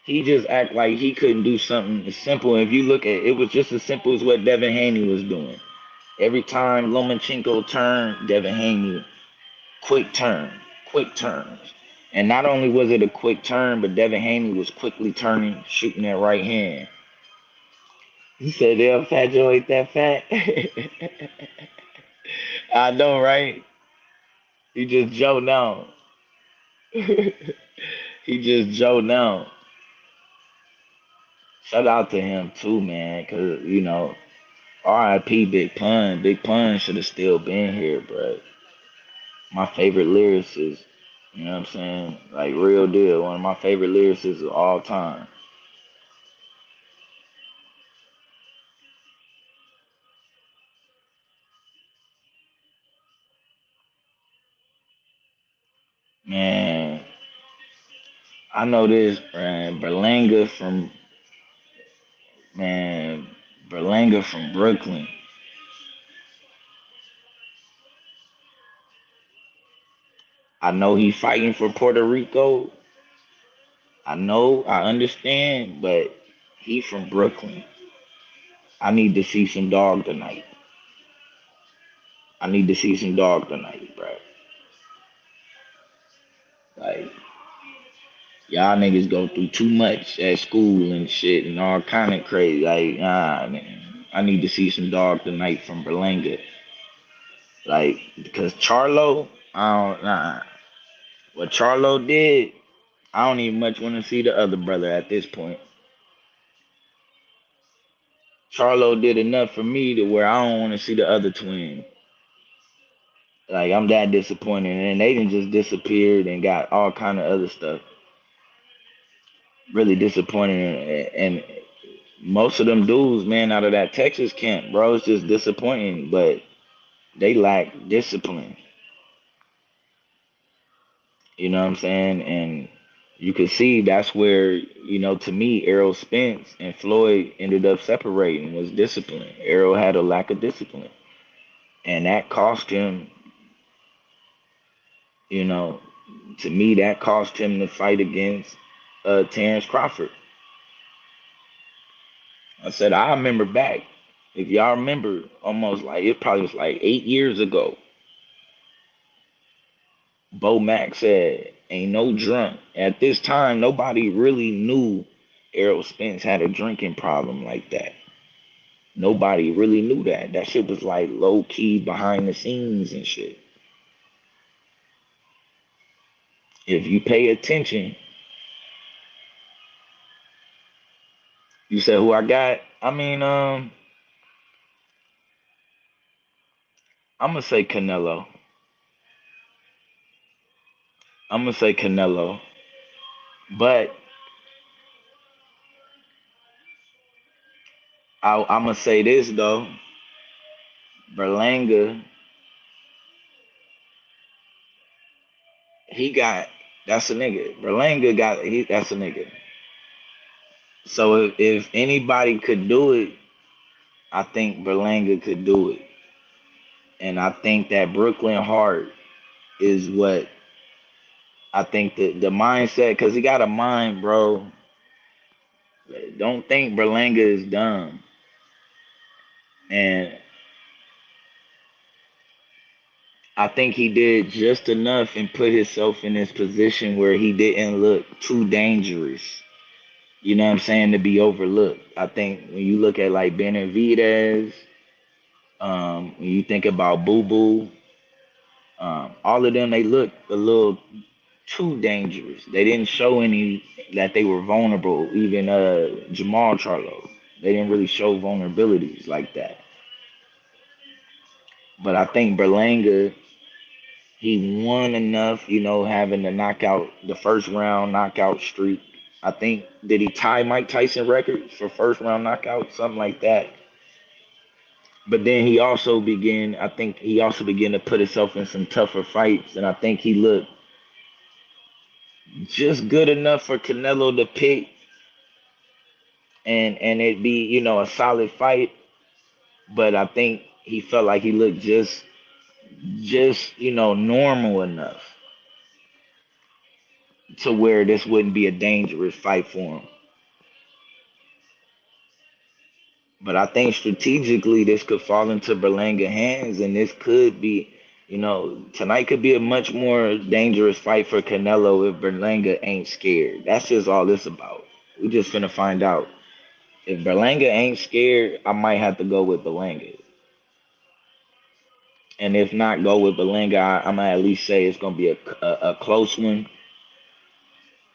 He just act like he couldn't do something as simple. If you look at it, it was just as simple as what Devin Haney was doing. Every time Lomachenko turned, Devin Haney, quick turn, quick turns. And not only was it a quick turn, but Devin Haney was quickly turning, shooting that right hand. He said, "Damn, Fat Joe ain't that fat." I know, right? He just Joe now. He just Joe now. Shout out to him too, man, cause R.I.P. Big Pun. Big Pun should have still been here, bro. My favorite lyricist. You know what I'm saying? Like, real deal. One of my favorite lyricists of all time. Man, I know this, man. Man, Berlanga from Brooklyn. I know he fighting for Puerto Rico. I know, I understand, but he from Brooklyn. I need to see some dog tonight. I need to see some dog tonight, bro. Like, y'all niggas go through too much at school and shit and all kind of crazy. Like, man. I need to see some dog tonight from Berlanga. Like, because Charlo, what Charlo did, I don't even much want to see the other brother at this point. Charlo did enough for me to where I don't want to see the other twin. Like, I'm that disappointed, and they didn't just disappeared and got all kind of other stuff. Really disappointed, and most of them dudes, man, out of that Texas camp, bro, it's just disappointing. But they lack discipline. You know what I'm saying? And you can see that's where, to me, Errol Spence and Floyd ended up separating was discipline. Errol had a lack of discipline. And that cost him, you know, to me, that cost him the fight against Terrence Crawford. I said, I remember back. If y'all remember, almost like it probably was like 8 years ago. Bo Mack said, "Ain't no drunk." At this time, nobody really knew Errol Spence had a drinking problem like that. Nobody really knew that. That shit was like low key behind the scenes and shit. If you pay attention, you said who I got. I mean, I'm gonna say Canelo. I'm gonna say Canelo, but I'm gonna say this though. Berlanga, he got that's a nigga. Berlanga got that's a nigga. So if anybody could do it, I think Berlanga could do it. And I think that Brooklyn Heart is what I think the mindset, because he got a mind, bro. Don't think Berlanga is dumb. And I think he did just enough and put himself in this position where he didn't look too dangerous. You know what I'm saying? To be overlooked. I think when you look at like Benavidez, when you think about Boo Boo, all of them, they look a little too dangerous. They didn't show any that they were vulnerable. Even Jamal Charlo, they didn't really show vulnerabilities like that. But I think Berlanga, he won enough, having the knockout, the first round knockout streak. I think did he tie Mike Tyson record for first round knockout, something like that. But then I think he also began to put himself in some tougher fights, and I think he looked just good enough for Canelo to pick, and it be a solid fight. But I think he felt like he looked just normal enough to where this wouldn't be a dangerous fight for him. But I think strategically this could fall into Berlanga hands, and this could be, tonight could be a much more dangerous fight for Canelo if Berlanga ain't scared. That's just all this about. We just finna find out. If Berlanga ain't scared, I might have to go with Berlanga. And if not, go with Berlanga. I'm gonna at least say it's gonna be a close one.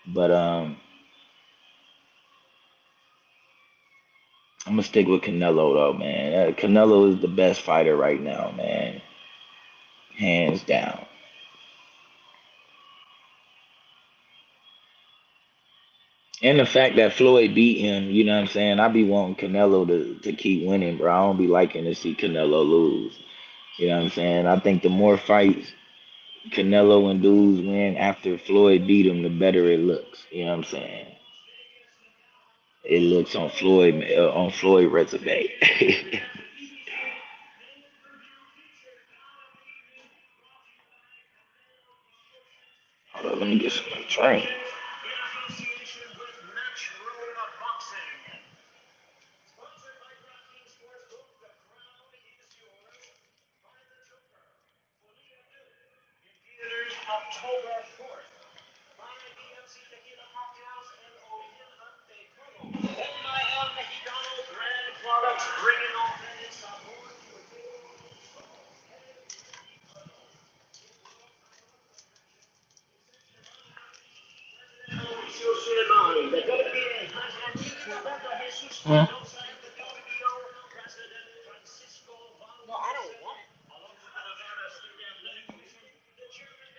But I'm gonna stick with Canelo though, man. Canelo is the best fighter right now, man, hands down. And the fact that Floyd beat him, you know what I'm saying? I be wanting Canelo to keep winning, bro. I don't be liking to see Canelo lose. You know what I'm saying? I think the more fights Canelo and dudes win after Floyd beat him, the better it looks. You know what I'm saying? It looks on Floyd resume. Hold on, let me get some drink. Mm.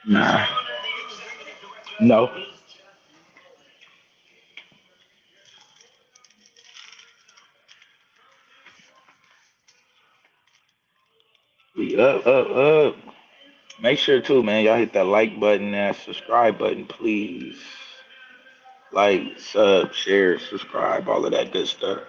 Nah. No. We up. Make sure too, man. Y'all hit that like button and subscribe button, please. Like, sub, share, subscribe, all of that good stuff.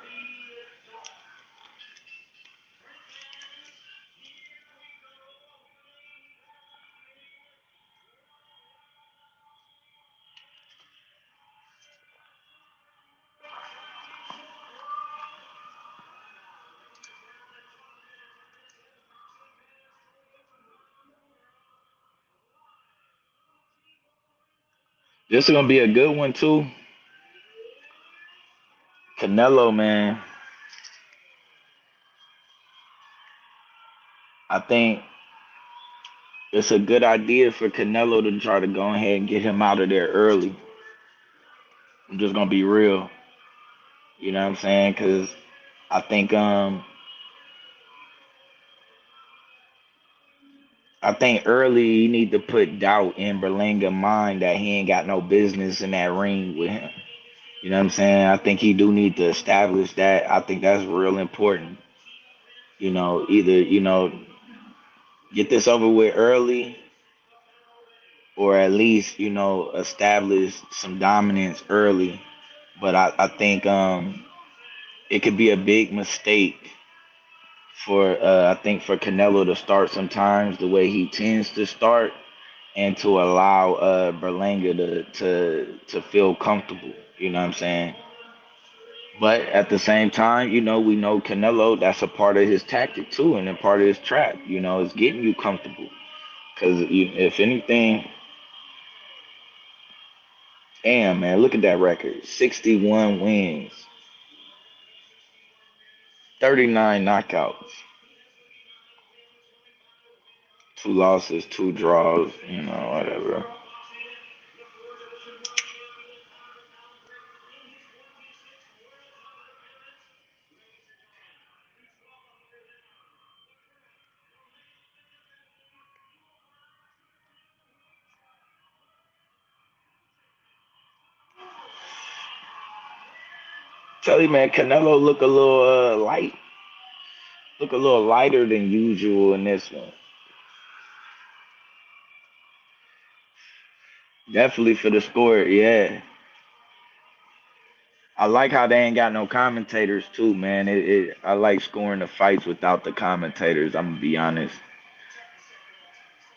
This is gonna be a good one too. Canelo, man. I think it's a good idea for Canelo to try to go ahead and get him out of there early. I'm just gonna be real. You know what I'm saying? Cause I think um I think early you need to put doubt in Berlanga's mind that he ain't got no business in that ring with him. You know what I'm saying? I think he do need to establish that. I think that's real important. Either, get this over with early or at least, establish some dominance early. But I think it could be a big mistake for Canelo to start sometimes the way he tends to start and to allow Berlanga to feel comfortable. You know what I'm saying? But at the same time, we know Canelo, that's a part of his tactic too, and a part of his trap, is getting you comfortable. Because if anything, damn, man, look at that record 61 wins, 39 knockouts, two losses, two draws, whatever. Tell you, man, Canelo look a little light, look a little lighter than usual in this one. Definitely for the score, yeah. I like how they ain't got no commentators too, man. I like scoring the fights without the commentators. I'm gonna be honest.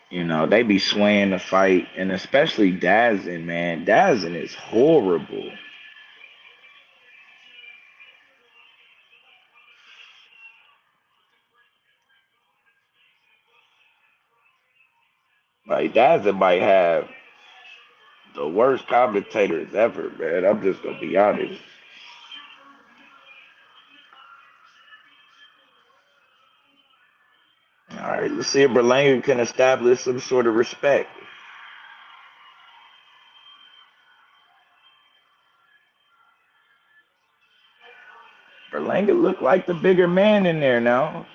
You know, they be swaying the fight, and especially Dazin, man. Dazin is horrible. Like Dazin might have the worst commentators ever, man. I'm just gonna be honest. All right, let's see if Berlanga can establish some sort of respect. Berlanga look like the bigger man in there now.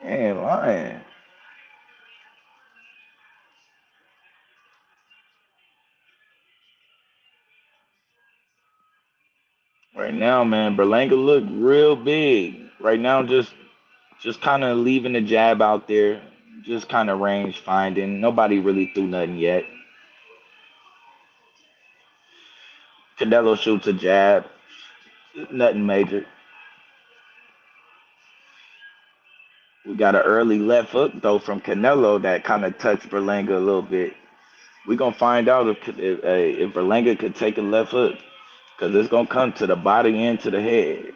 Ain't lying. Right now, man, Berlanga look real big. Right now, just kind of leaving the jab out there, just kind of range finding. Nobody really threw nothing yet. Canelo shoots a jab, nothing major. We got an early left hook though from Canelo that kind of touched Berlanga a little bit. We gonna find out if Berlanga could take a left hook because it's gonna come to the body and to the head.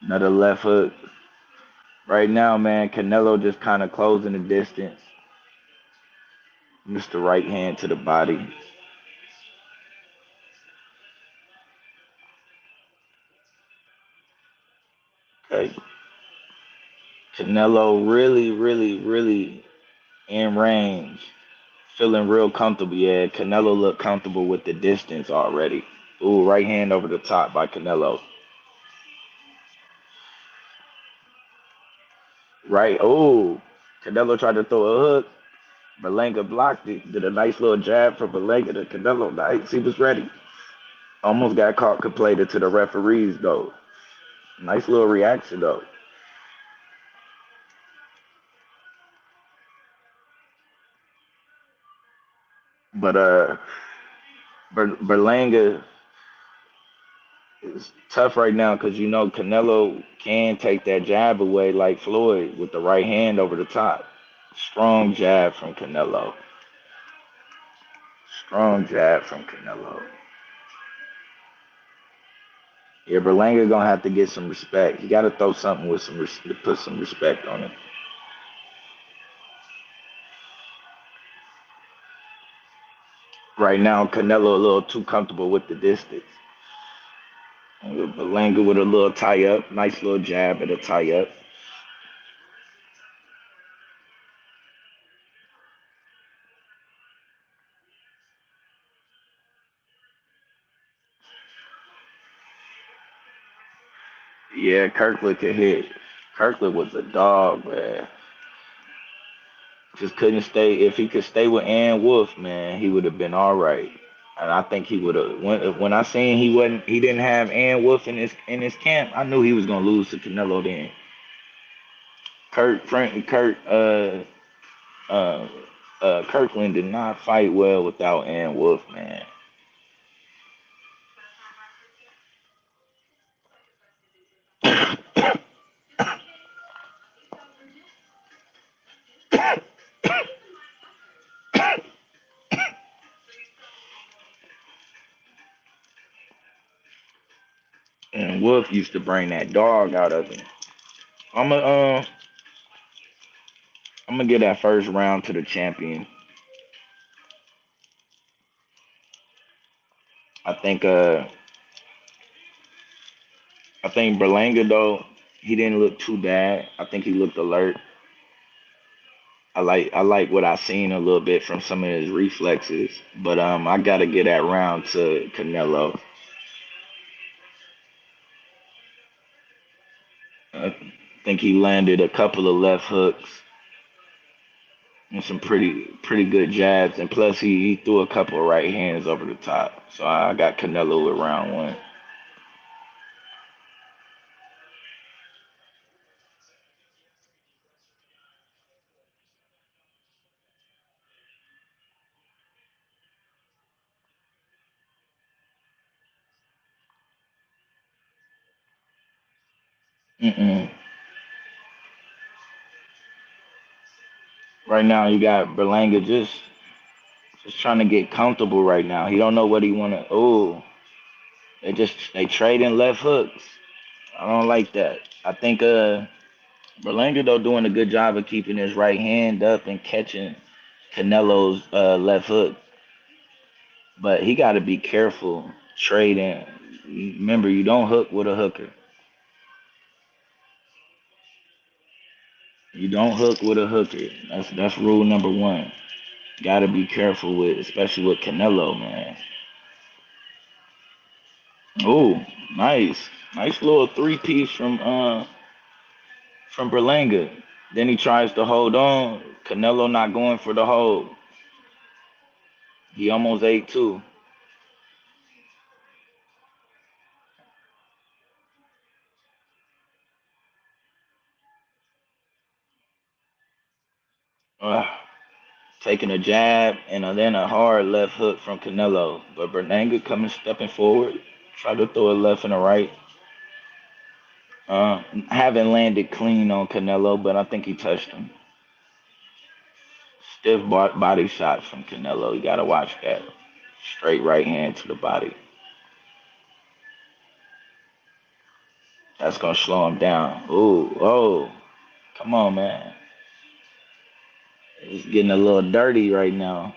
Another left hook. Right now, man, Canelo just kind of closing the distance. Mr. Right hand to the body. Okay. Canelo really, really, really in range. Feeling real comfortable. Yeah, Canelo looked comfortable with the distance already. Ooh, right hand over the top by Canelo. Right. Ooh. Canelo tried to throw a hook. Berlanga blocked it. Did a nice little jab for Berlanga to Canelo. Nice. He was ready. Almost got caught completed to the referees though. Nice little reaction though. But Berlanga is tough right now because you know Canelo can take that jab away like Floyd with the right hand over the top. Strong jab from Canelo. Strong jab from Canelo. Yeah, Berlanga gonna have to get some respect. He got to throw something with to put some respect on it. Right now, Canelo a little too comfortable with the distance. Berlanga with a little tie up, nice little jab and a tie up. Yeah, Kirkland could hit. Kirkland was a dog, man. Just couldn't stay. If he could stay with Ann Wolf, man, he would have been all right. And I think he would have. When I seen he didn't have Ann Wolf in his camp, I knew he was gonna lose to Canelo. Then Kurt, uh, Kirkland did not fight well without Ann Wolf, man. And Wolf used to bring that dog out of him. I'm gonna I'm gonna give that first round to the champion. I think uh I think Berlanga though he didn't look too bad. I think he looked alert. I like what I seen a little bit from some of his reflexes, but I gotta get that round to Canelo. I think he landed a couple of left hooks. and some pretty good jabs. And plus, he threw a couple of right hands over the top. So I got Canelo with round one. Mm-mm. Right now, you got Berlanga just trying to get comfortable right now. He don't know what he wanna. Oh, they trading left hooks. I don't like that. I think Berlanga though doing a good job of keeping his right hand up and catching Canelo's left hook, but he got to be careful trading. Remember, you don't hook with a hooker. You don't hook with a hooker. That's rule number one. Got to be careful with, especially with Canelo, man. Oh, nice, nice little three piece from Berlanga. Then he tries to hold on. Canelo not going for the hold. He almost ate two. Ugh. Taking a jab and then a hard left hook from Canelo. But Berlanga coming stepping forward, try to throw a left and a right. Haven't landed clean on Canelo, but I think he touched him. Stiff body shots from Canelo. You gotta watch that. Straight right hand to the body. That's gonna slow him down. Ooh, oh, come on, man. It's getting a little dirty right now.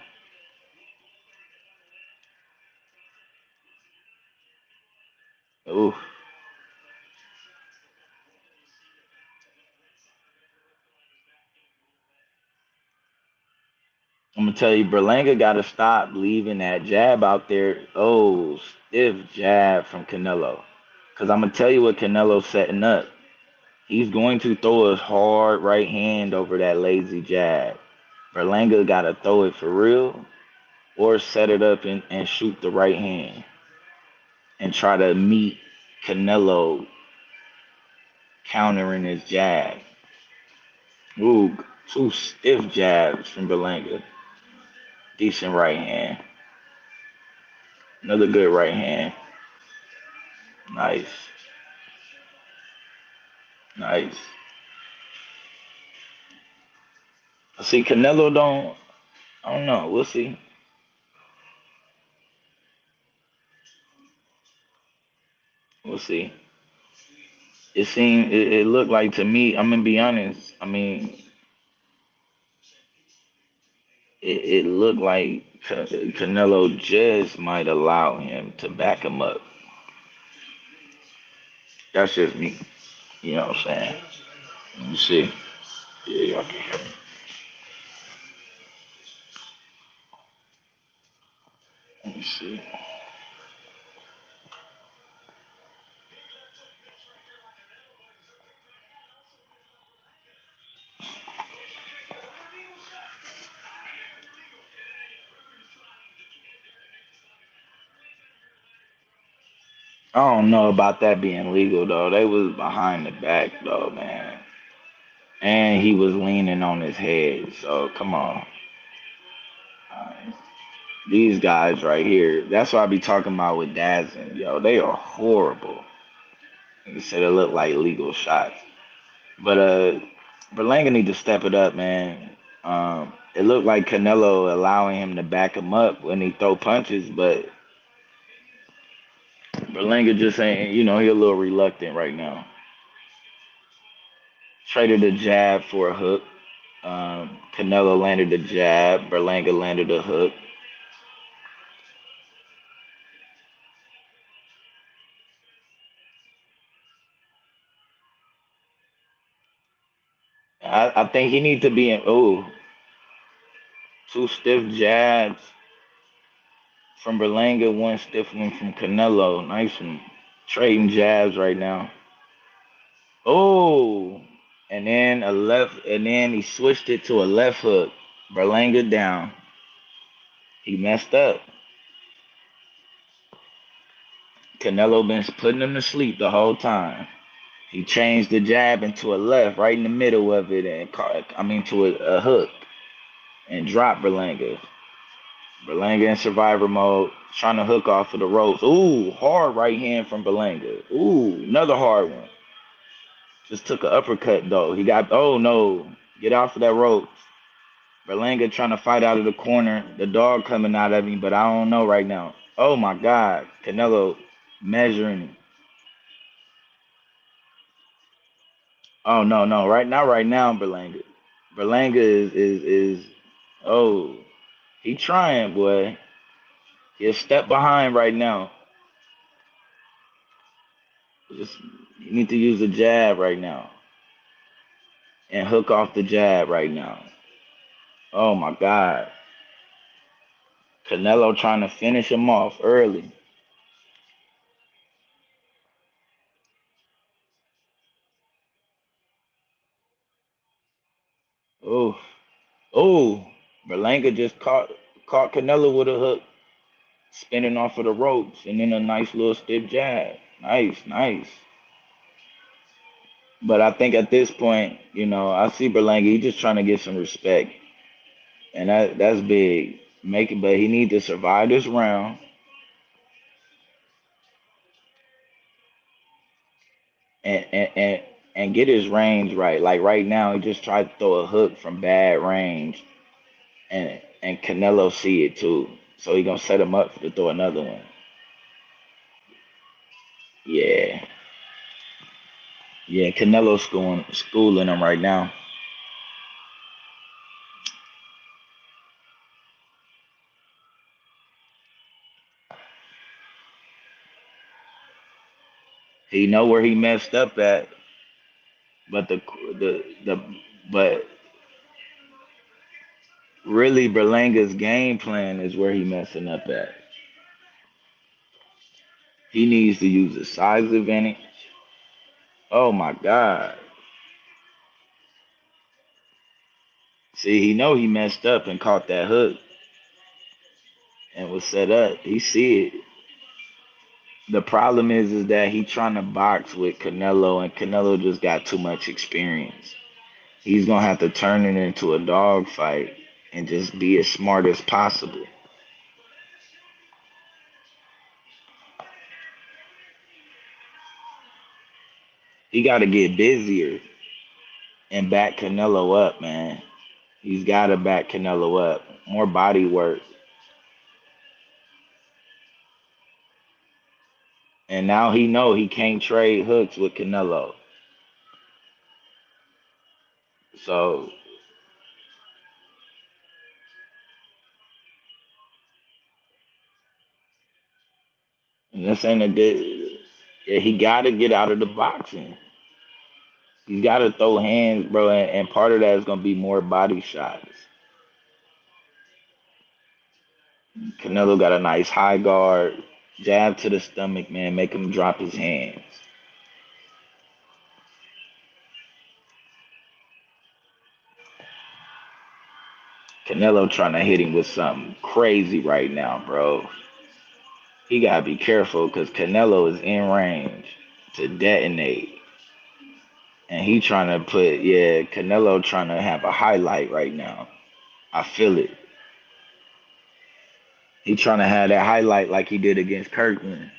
Ooh, I'm gonna tell you, Berlanga gotta stop leaving that jab out there. Oh, stiff jab from Canelo. Cause I'm gonna tell you what Canelo's setting up. He's going to throw a hard right hand over that lazy jab. Berlanga gotta throw it for real or set it up and shoot the right hand and try to meet Canelo countering his jab. Ooh, two stiff jabs from Berlanga. Decent right hand. Another good right hand. Nice. Nice. See, Canelo don't. I don't know. We'll see. We'll see. It looked like to me. I'm gonna be honest. I mean, it looked like Canelo just might allow him to back him up. That's just me. You know what I'm saying? Let me see. Yeah, y'all can hear me. Let me see. I don't know about that being legal though. They was behind the back though, man. And he was leaning on his head. So come on. These guys right here, that's what I be talking about with Dazzin. Yo, they are horrible. They said it looked like legal shots. But Berlanga need to step it up, man. It looked like Canelo allowing him to back him up when he throw punches, but Berlanga just ain't, he a little reluctant right now. Traded a jab for a hook. Canelo landed a jab. Berlanga landed a hook. I think he needs to be in. Oh, two stiff jabs from Berlanga, one stiff one from Canelo. Nice one. Trading jabs right now. Oh, and then a left, and then he switched it to a left hook. Berlanga down. He messed up. Canelo been putting him to sleep the whole time. He changed the jab into a left, right in the middle of it, and to a hook, and dropped Berlanga. Berlanga in survivor mode, trying to hook off of the ropes. Ooh, hard right hand from Berlanga. Ooh, another hard one. Just took an uppercut though. He got, oh no, get off of that rope. Berlanga trying to fight out of the corner. The dog coming out of him, but I don't know right now. Oh my God, Canelo measuring him. Oh no, no, right now, Berlanga. Berlanga is oh, he trying, boy. He a step behind right now. Just you need to use the jab right now and hook off the jab right now. Oh my God. Canelo trying to finish him off early. Oh, oh. Berlanga just caught Canelo with a hook, spinning off of the ropes, and then a nice little stiff jab. Nice, nice. But I think at this point, I see Berlanga. He's just trying to get some respect, and that's big. But he needs to survive this round and and get his range right. Like right now, he just tried to throw a hook from bad range, and Canelo see it too. So he gonna set him up to throw another one. Yeah, yeah. Canelo's schooling him right now. He know where he messed up at, but the but really Berlanga's game plan is where he messing up at. He needs to use the size advantage. Oh my God. See, he know he messed up and caught that hook and was set up. He see it. The problem is that he trying to box with Canelo, and Canelo just got too much experience. He's gonna have to turn it into a dog fight and just be as smart as possible. He got to get busier and back Canelo up, man. He's got to back Canelo up. More body work. And now he know he can't trade hooks with Canelo. So this ain't a good. Yeah, he got to get out of the boxing. He's got to throw hands, bro, and part of that is gonna be more body shots. Canelo got a nice high guard, jab to the stomach, man, make him drop his hands. Canelo trying to hit him with something crazy right now, bro. He gotta be careful because Canelo is in range to detonate. And he trying to Canelo trying to have a highlight right now. I feel it. He trying to have that highlight like he did against Kirkland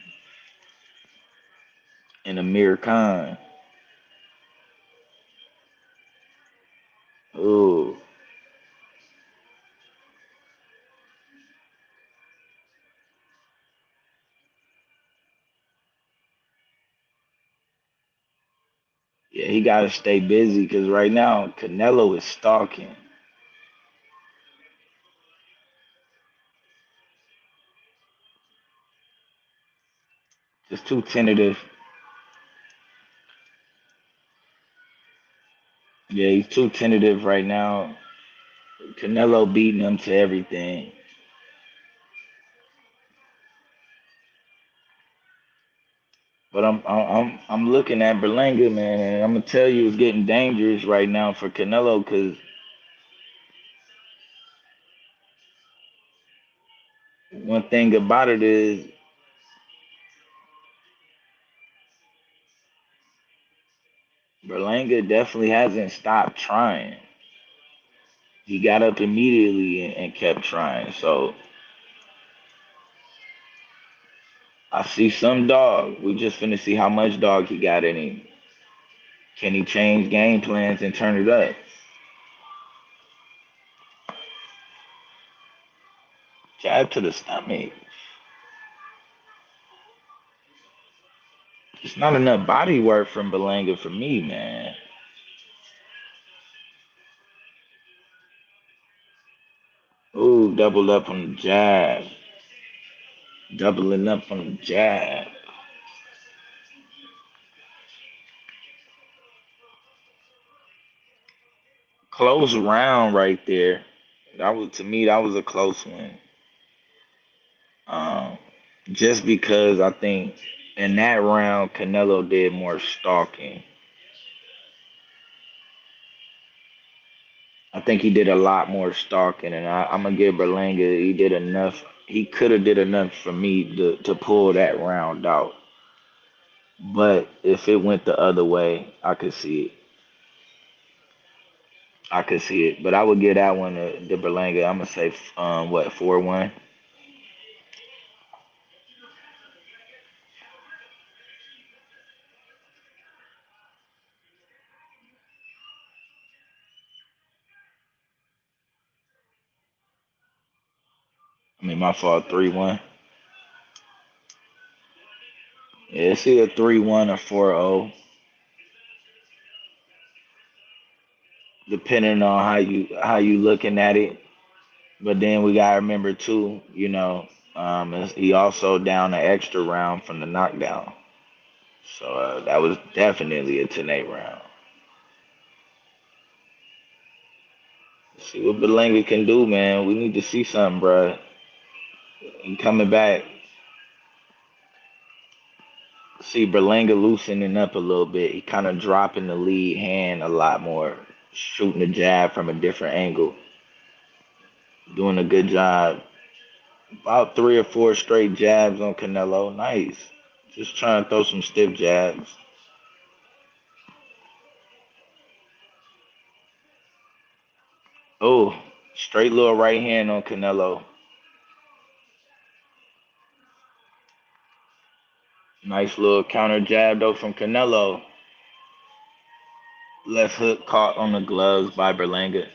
and Amir Khan. Ooh. Yeah, he got to stay busy because right now Canelo is stalking. Just too tentative. Yeah, he's too tentative right now. Canelo beating him to everything. But I'm looking at Berlanga, man, and I'm gonna tell you it's getting dangerous right now for Canelo because one thing about it is Berlanga definitely hasn't stopped trying. He got up immediately and kept trying. So I see some dog. We just finna see how much dog he got in him. Can he change game plans and turn it up? Jab to the stomach. It's not enough body work from Berlanga for me, man. Ooh, double up on the jab. Doubling up on the jab. Close round right there. That was to me. That was a close one. Um, just because I think in that round Canelo did more stalking. I think he did a lot more stalking, and I'm gonna give Berlanga. He did enough. He could have did enough for me to pull that round out. But if it went the other way, I could see it. I could see it. But I would give that one to Berlanga. I'm gonna say what 4-1. I mean, my fault. 3-1. Yeah, it's either 3-1 or 4-0, depending on how you looking at it. But then we gotta remember too, he also down an extra round from the knockdown. So that was definitely a 10-8 round. See what Berlanga can do, man. We need to see something, bro. He coming back. See Berlanga loosening up a little bit. He kind of dropping the lead hand a lot more, shooting the jab from a different angle, doing a good job. About 3 or 4 straight jabs on Canelo. Nice. Just trying to throw some stiff jabs. Oh, straight little right hand on Canelo. Nice little counter jab though from Canelo. Left hook caught on the gloves by Berlanga.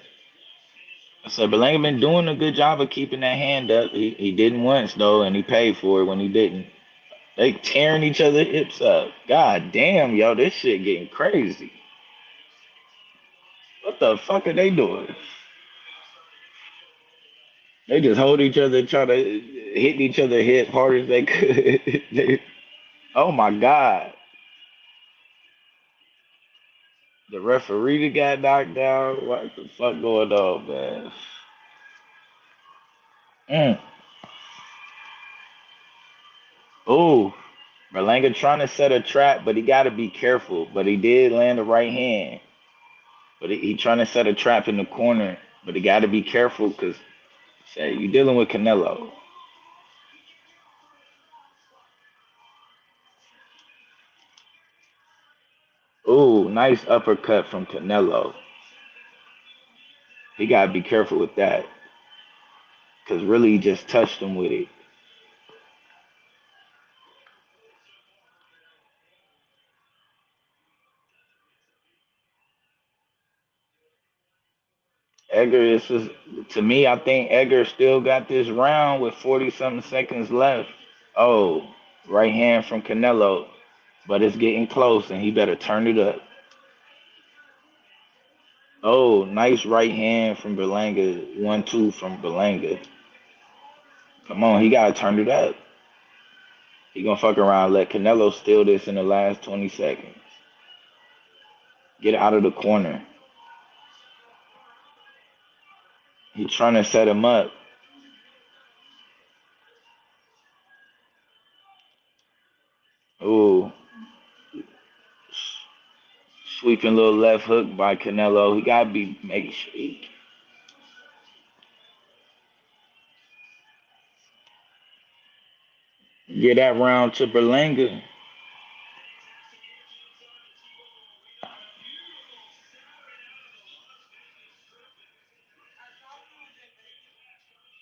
So Berlanga been doing a good job of keeping that hand up. He didn't once though, and he paid for it when he didn't. They tearing each other hips up. God damn, yo, this shit getting crazy. What the fuck are they doing? They just hold each other, try to hit each other hip hard as they could. Oh my god. The referee that got knocked down. What the fuck going on, man? Mm. Ooh, Berlanga trying to set a trap, but he got to be careful. But he did land a right hand. But he trying to set a trap in the corner. But he got to be careful because, say, you're dealing with Canelo. Ooh, nice uppercut from Canelo. He got to be careful with that because really he just touched him with it. Edgar, this is to me. I think Edgar still got this round with 40 something seconds left. Oh, right hand from Canelo, but it's getting close, and he better turn it up. Oh, nice right hand from Berlanga. 1-2 from Berlanga. Come on, he gotta turn it up. He gonna fuck around, let Canelo steal this in the last 20 seconds. Get out of the corner. He's trying to set him up. Ooh, sweeping little left hook by Canelo. He gotta be making sure. Get that round to Berlanga.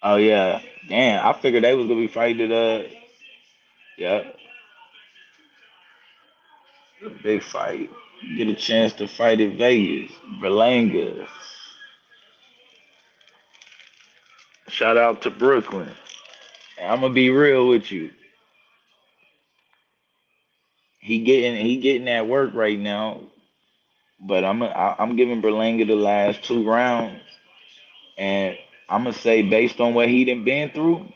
Oh yeah. Damn, I figured they was gonna be fighting yeah, a big fight. Get a chance to fight in Vegas. Berlanga. Shout out to Brooklyn. I'm gonna be real with you. He getting that work right now, but I'm giving Berlanga the last 2 rounds, and I'm gonna say based on what he done been through,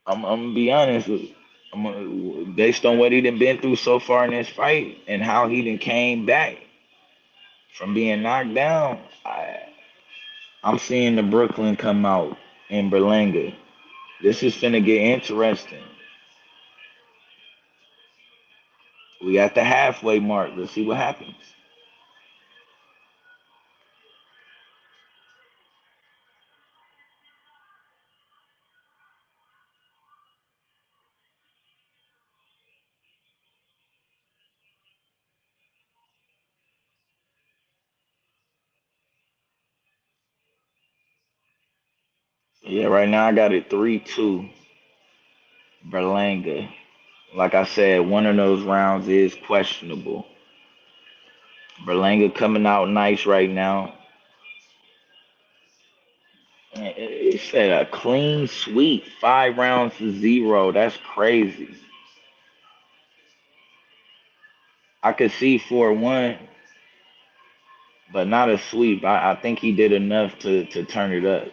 I'm gonna be honest. Based on what he done been through so far in this fight and how he done came back from being knocked down, I'm seeing the Brooklyn come out in Berlanga. This is finna get interesting. We at the halfway mark. Let's see what happens. Yeah, right now I got it 3-2 Berlanga. Like I said, one of those rounds is questionable. Berlanga coming out nice right now. It said a clean sweep, 5 rounds to 0. That's crazy. I could see 4-1, but not a sweep. I think he did enough to turn it up.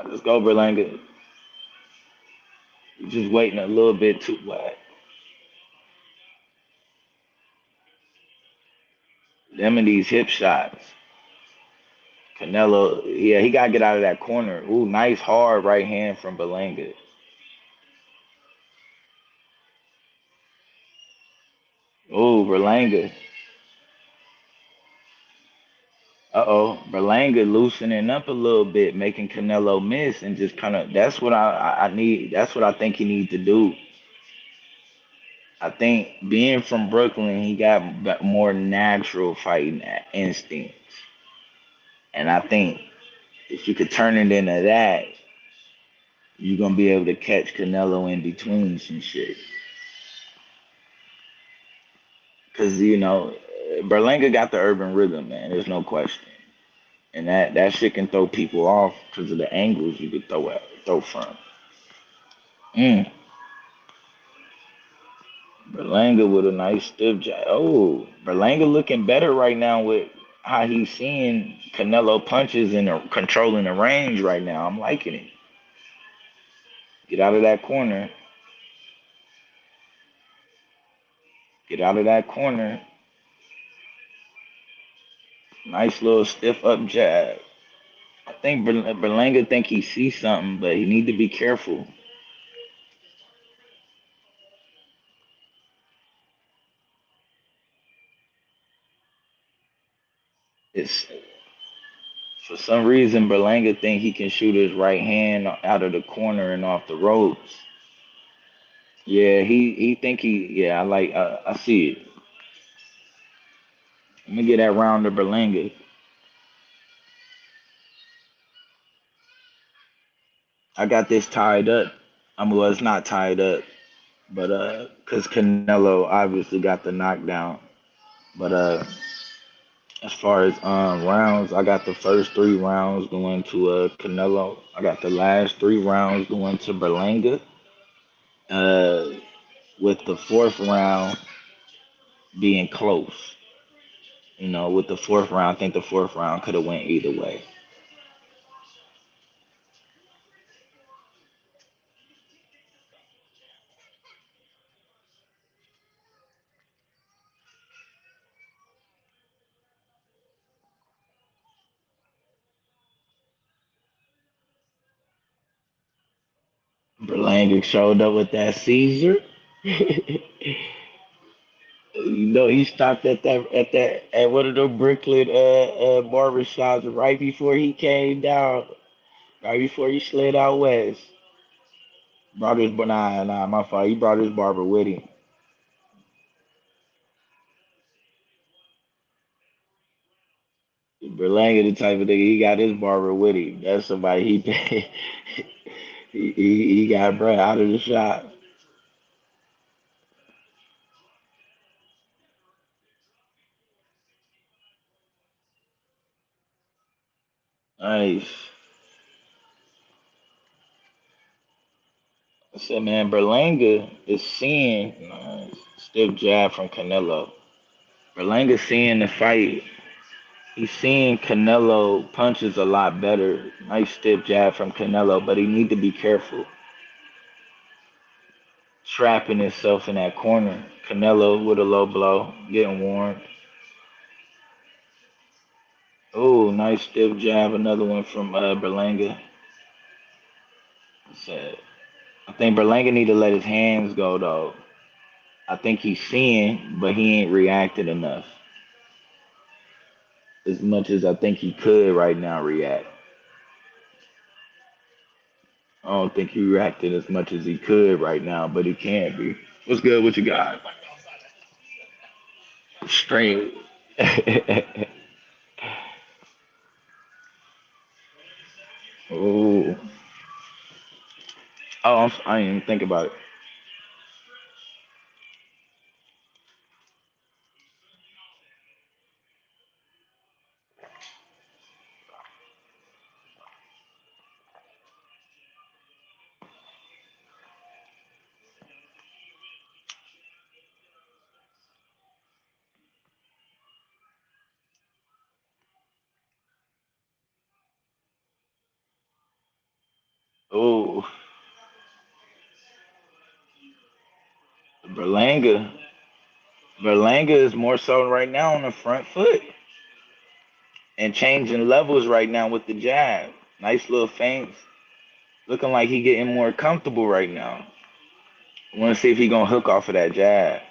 Let's go, Berlanga. You're just waiting a little bit too wide. Them and these hip shots. Canelo, yeah, he got to get out of that corner. Ooh, nice hard right hand from Berlanga. Ooh, Berlanga. Berlanga loosening up a little bit, making Canelo miss, and just kind of that's what I need. That's what I think he needs to do. I think being from Brooklyn, he got more natural fighting instincts, and I think if you could turn it into that, you're gonna be able to catch Canelo in between some shit. Cause Berlanga got the urban rhythm, man. There's no question, and that shit can throw people off because of the angles you could throw from. Mm. Berlanga with a nice stiff jab. Oh, Berlanga looking better right now with how he's seeing Canelo punches and controlling the range right now. I'm liking it. Get out of that corner. Get out of that corner. Nice little stiff up jab. I think Berlanga think he sees something, but he need to be careful. It's for some reason Berlanga think he can shoot his right hand out of the corner and off the ropes. Yeah, he think he. Yeah, I see it. Let me get that round to Berlanga. I got this tied up. I mean, well, it's not tied up, but cause Canelo obviously got the knockdown. But as far as rounds, I got the first 3 rounds going to Canelo. I got the last 3 rounds going to Berlanga. Uh, with the fourth round being close. With the fourth round, I think the fourth round could have went either way. Berlanga showed up with that Caesar. You know, he stopped at one of the Brooklyn barber shops right before he came down, right before he slid out west. Brought his my fault. He brought his barber with him. Berlanga the type of nigga, he got his barber with him. That's somebody he paid. He got brought out of the shop. Nice. I said, man, Berlanga is seeing stiff jab from Canelo. Berlanga seeing the fight. He's seeing Canelo punches a lot better. Nice stiff jab from Canelo, but he need to be careful. Trapping himself in that corner. Canelo with a low blow, getting warmed. Oh, nice stiff jab. Another one from Berlanga. Said, I think Berlanga need to let his hands go though. I think he's seeing, but he ain't reacted enough. As much as I think he could right now react. I don't think he reacted as much as he could right now, but he can be. What's good? What you got? Straight. Oh. Oh, I didn't even think about it. Oh, Berlanga. Berlanga is more so right now on the front foot and changing levels right now with the jab. Nice little feints. Looking like he getting more comfortable right now. I want to see if he gonna hook off of that jab.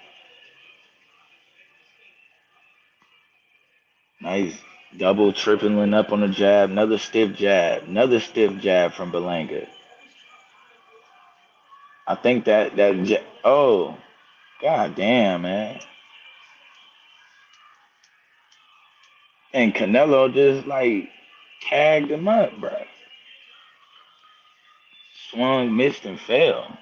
Nice double tripling up on the jab. Another stiff jab. Another stiff jab from Berlanga. I think oh, god damn, man. And Canelo just like tagged him up, bro. Swung, missed, and fell.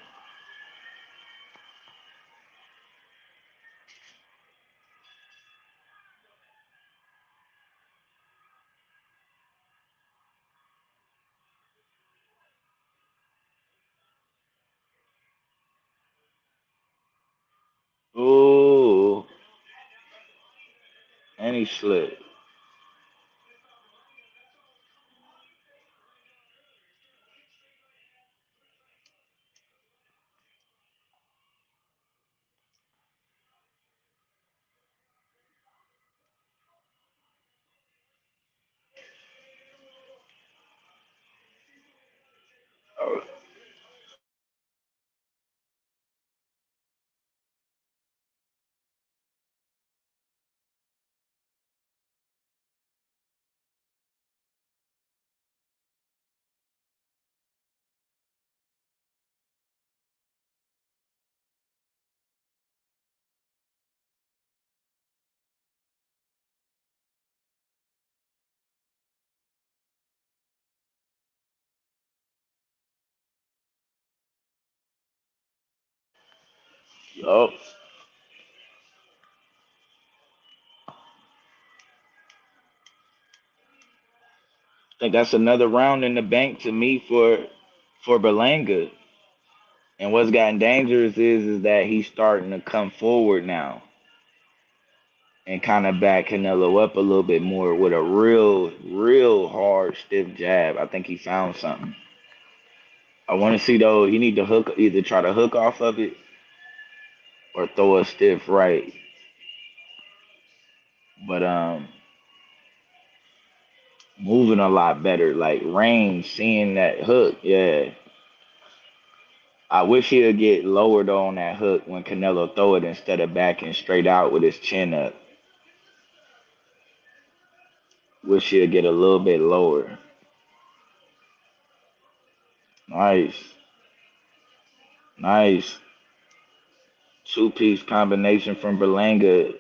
Ooh, and he slipped. Oh, yup. I think that's another round in the bank to me for Berlanga. And what's gotten dangerous is that he's starting to come forward now and kind of back Canelo up a little bit more with a real hard stiff jab. I think he found something. I want to see though. He need to hook, either try to hook off of it or throw a stiff right. But moving a lot better, like range, seeing that hook. Yeah, I wish he'd get lower though on that hook when Canelo throw it instead of backing straight out with his chin up. Wish he'd get a little bit lower. Nice, nice. Two-piece combination from Berlanga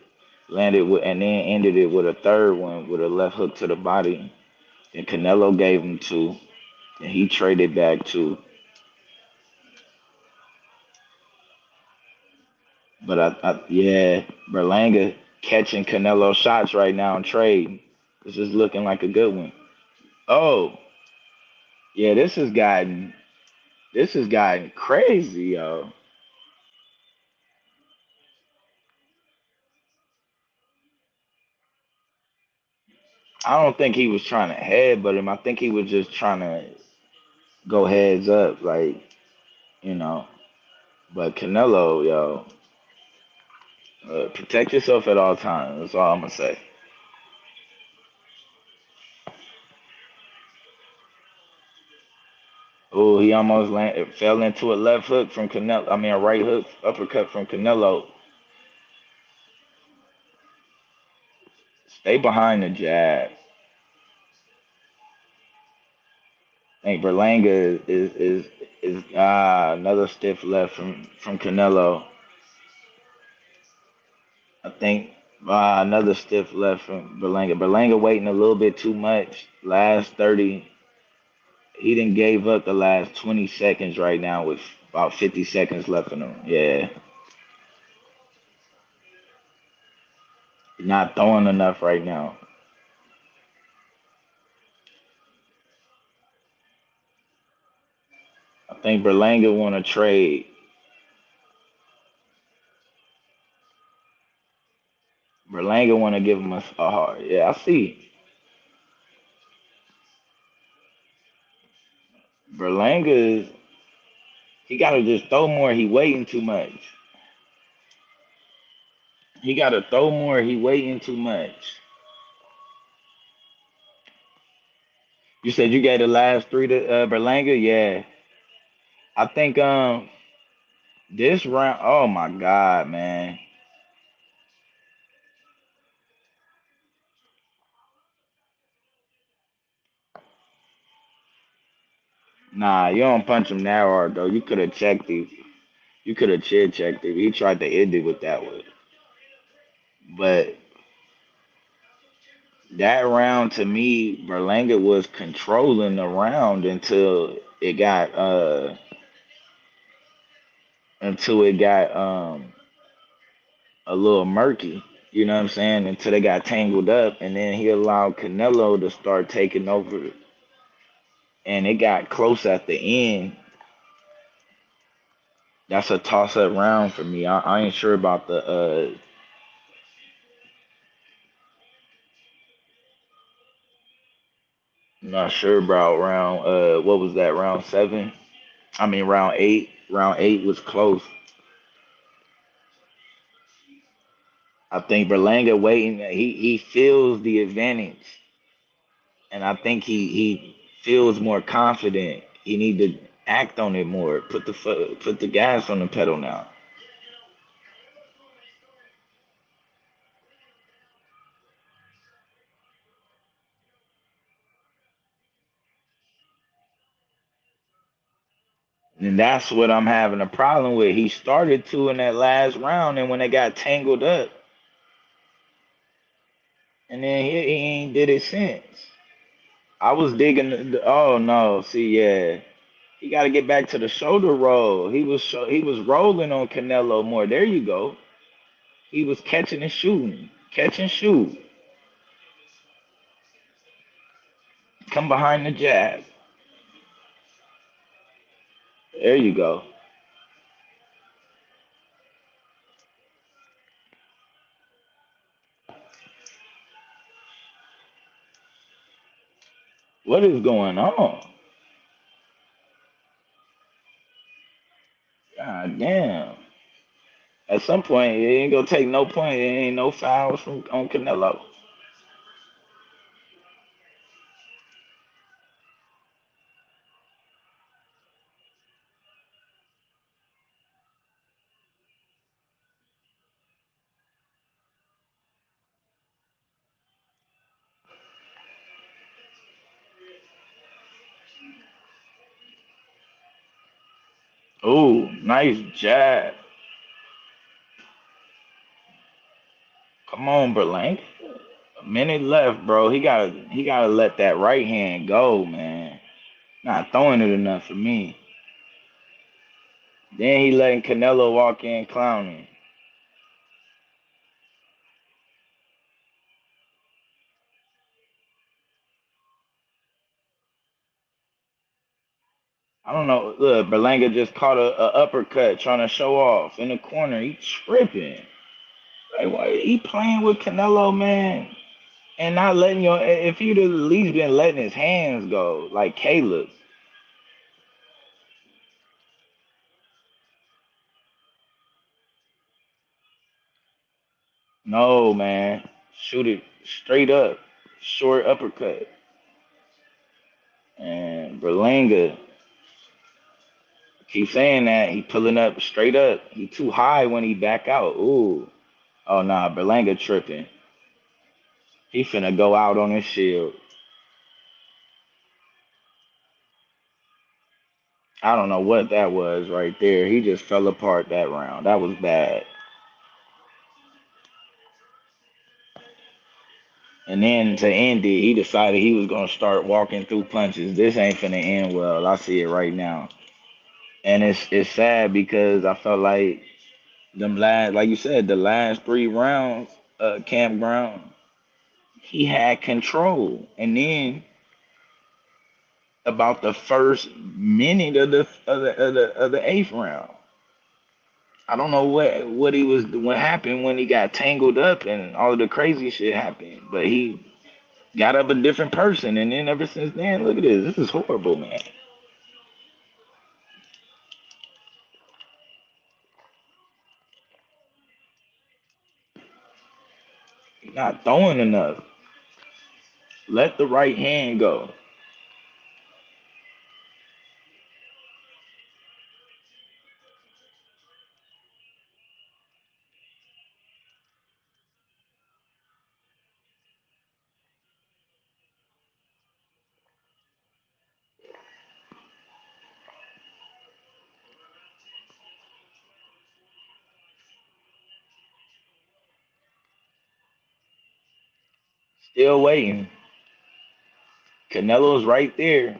landed with, and then ended it with a third one with a left hook to the body. And Canelo gave him two, and he traded back two. But yeah, Berlanga catching Canelo shots right now and trading. This is looking like a good one. Oh, yeah, this has gotten crazy, yo. I don't think he was trying to headbutt him. I think he was just trying to go heads up, like, you know. But Canelo, yo, protect yourself at all times. That's all I'm gonna say. Oh, he almost fell into a left hook from Canelo. I mean, a right hook uppercut from Canelo. Stay behind the jab. I think Berlanga is another stiff left from Canelo. I think another stiff left from Berlanga. Berlanga waiting a little bit too much. Last 30, he didn't gave up the last 20 seconds right now with about 50 seconds left in him. Yeah, not throwing enough right now. I think Berlanga want to trade. Berlanga want to give him a hard. Yeah, I see. Berlanga, he got to just throw more. He waiting too much. He got to throw more. He waiting too much. You said you gave the last three to Berlanga. Yeah, I think this round. Oh my God, man. Nah, you don't punch him that hard though. You could have checked him. You could have chin checked him. He tried to end it with that one. But that round to me, Berlanga was controlling the round until it got a little murky. You know what I'm saying? Until they got tangled up, and then he allowed Canelo to start taking over, and it got close at the end. That's a toss up round for me. I ain't sure about the not sure about round what was that, round seven? I mean round eight. Round eight was close. I think Berlanga waiting. He feels the advantage, and I think he feels more confident. He need to act on it more. Put the gas on the pedal now. And that's what I'm having a problem with. He started to in that last round, and when they got tangled up, and then he ain't did it since. I was digging. Oh no, see, yeah, he got to get back to the shoulder roll. He was rolling on Canelo more. There you go. He was catching and shooting, catch and shoot. Come behind the jab. There you go. What is going on? God damn. At some point, it ain't gonna take no point. It ain't no fouls from on Canelo. Ooh, nice jab. Come on, Berlanga. A minute left, bro. He gotta let that right hand go, man. Not throwing it enough for me. Then he letting Canelo walk in clowning. I don't know. Look, Berlanga just caught a uppercut trying to show off in the corner. He tripping. Like, why he playing with Canelo, man? And not letting your if he'd at least been letting his hands go, like Caleb. No, man. Shoot it straight up. Short uppercut. And Berlanga keep saying that. He pulling up straight up. He too high when he back out. Ooh. Oh nah, Berlanga tripping. He finna go out on his shield. I don't know what that was right there. He just fell apart that round. That was bad. And then to end it, he decided he was gonna start walking through punches. This ain't finna end well. I see it right now. And it's sad because I felt like them last, like you said, the last 3 rounds, campground, he had control. And then about the first minute of the eighth round, I don't know what happened when he got tangled up and all of the crazy shit happened, but he got up a different person, and then ever since then, look at this. This is horrible, man. Not throwing enough. Let the right hand go. Still waiting. Canelo's right there.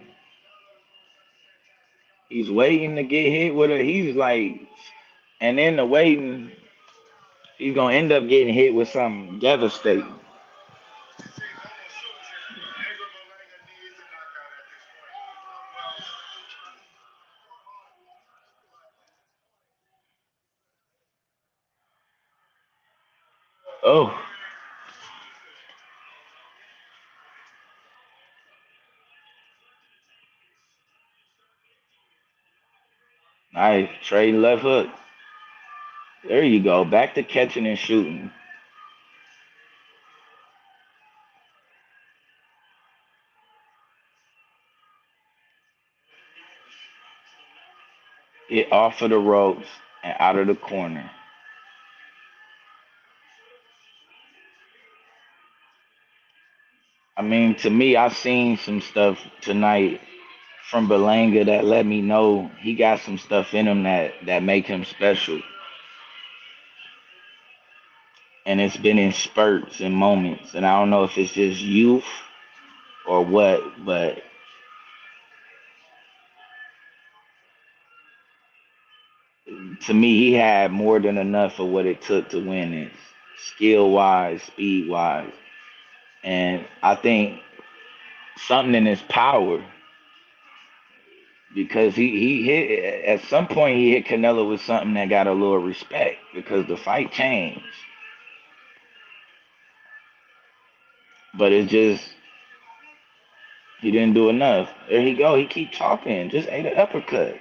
He's waiting to get hit with it. He's like, and in the waiting, he's gonna end up getting hit with something devastating. Oh, nice. Trade left hook. There you go. Back to catching and shooting. It off of the ropes and out of the corner. I mean, to me, I seen some stuff tonight from Berlanga that let me know he got some stuff in him that make him special. And it's been in spurts and moments. And I don't know if it's just youth or what, but to me, he had more than enough of what it took to win this, skill wise, speed wise. And I think something in his power because he hit at some point he hit Canelo with something that got a little respect because the fight changed. But it's just he didn't do enough. There he go. He keep talking. Just ate an uppercut.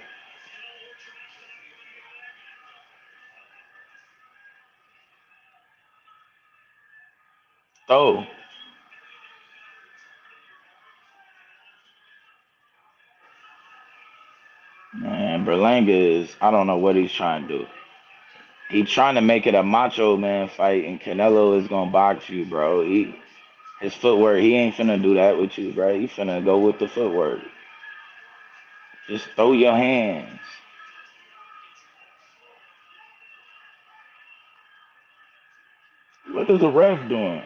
So man, Berlanga is I don't know what he's trying to do. He's trying to make it a macho man fight, and Canelo is gonna box you, bro. His footwork, he ain't finna do that with you, bro. He finna go with the footwork. Just throw your hands. What is the ref doing?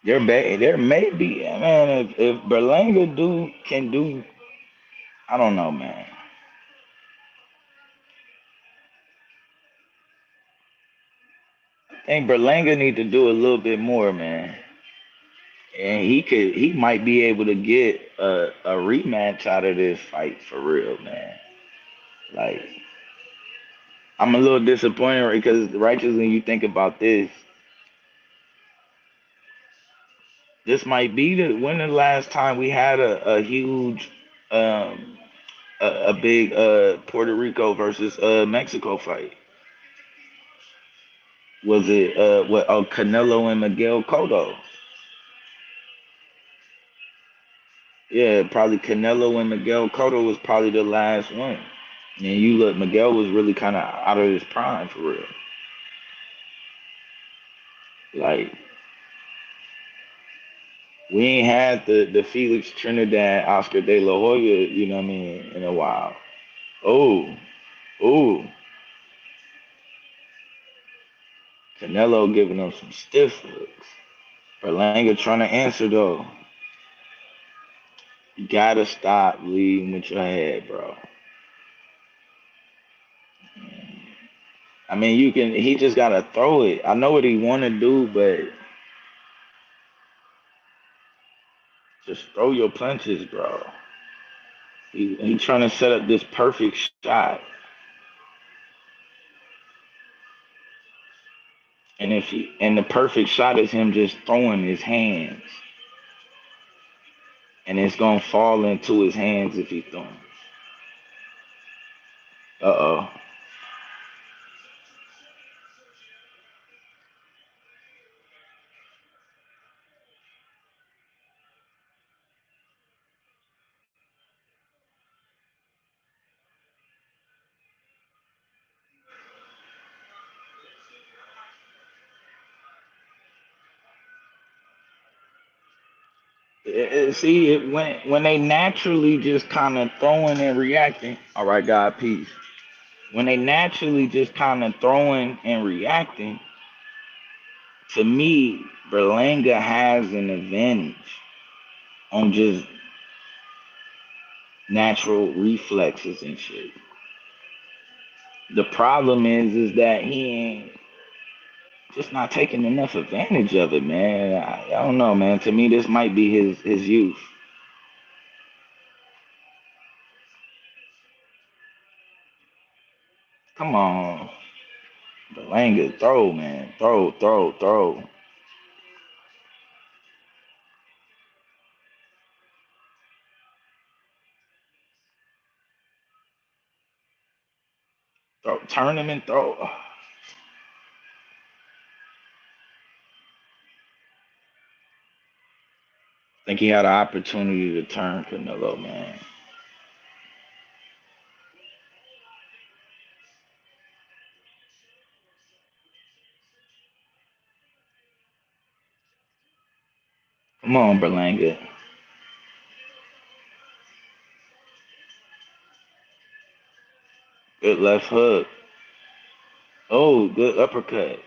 There may be, man. If Berlanga can do, I don't know, man. I think Berlanga need to do a little bit more, man. And he might be able to get a rematch out of this fight for real, man. Like I'm a little disappointed right, because righteous when you think about this, this might be the last time we had a huge um a big Puerto Rico versus Mexico fight. Was it what Canelo and Miguel Cotto? Yeah, probably Canelo and Miguel Cotto was probably the last one. And you look, Miguel was really kind of out of his prime for real. Like we ain't had the Felix Trinidad, Oscar De La Hoya, you know what I mean, in a while. Oh, oh, Canelo giving them some stiff looks. Berlanga trying to answer though. You gotta stop leading with your head, bro. I mean, you can. He just gotta throw it. I know what he want to do, but just throw your punches, bro. He trying to set up this perfect shot, and the perfect shot is him just throwing his hands, and it's gonna fall into his hands if he throws. Uh oh. See, when they naturally just kind of throwing and reacting. All right, God, peace. When they naturally just kind of throwing and reacting, to me, Berlanga has an advantage on just natural reflexes and shit. The problem is that he ain't just not taking enough advantage of it, man. I don't know, man. To me, this might be his youth. Come on, Berlanga, throw, man, throw, throw, throw, throw. Turn him and throw. Think he had an opportunity to turn Canelo, man. Come on, Berlanga. Good left hook. Oh, good uppercut.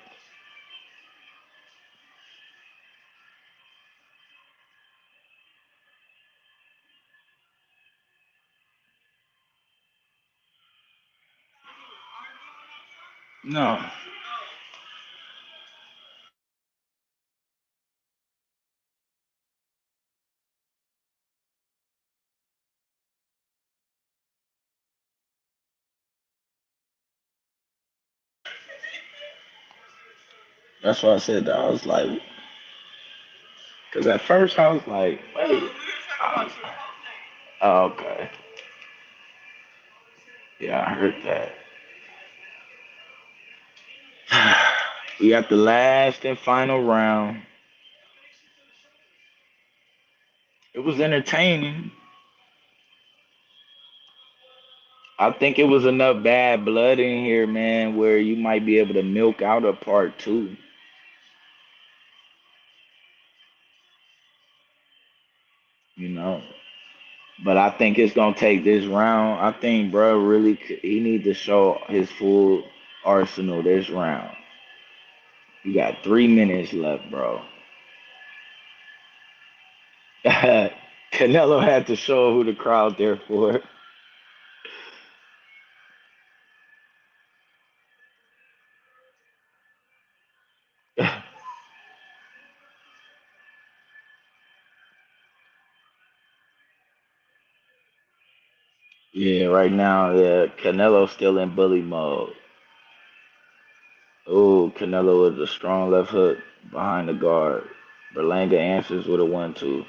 No. That's why I said that. I was like, because at first I was like, wait. Oh, okay. Yeah, I heard that. We got the last and final round. It was entertaining. I think it was enough bad blood in here, man, where you might be able to milk out a part two. You know. But I think it's gonna take this round. I think bro really he need to show his full arsenal this round. You got 3 minutes left, bro. Canelo had to show who the crowd there for. Yeah, right now, yeah, Canelo's still in bully mode. Oh, Canelo with a strong left hook behind the guard. Berlanga answers with a 1-2.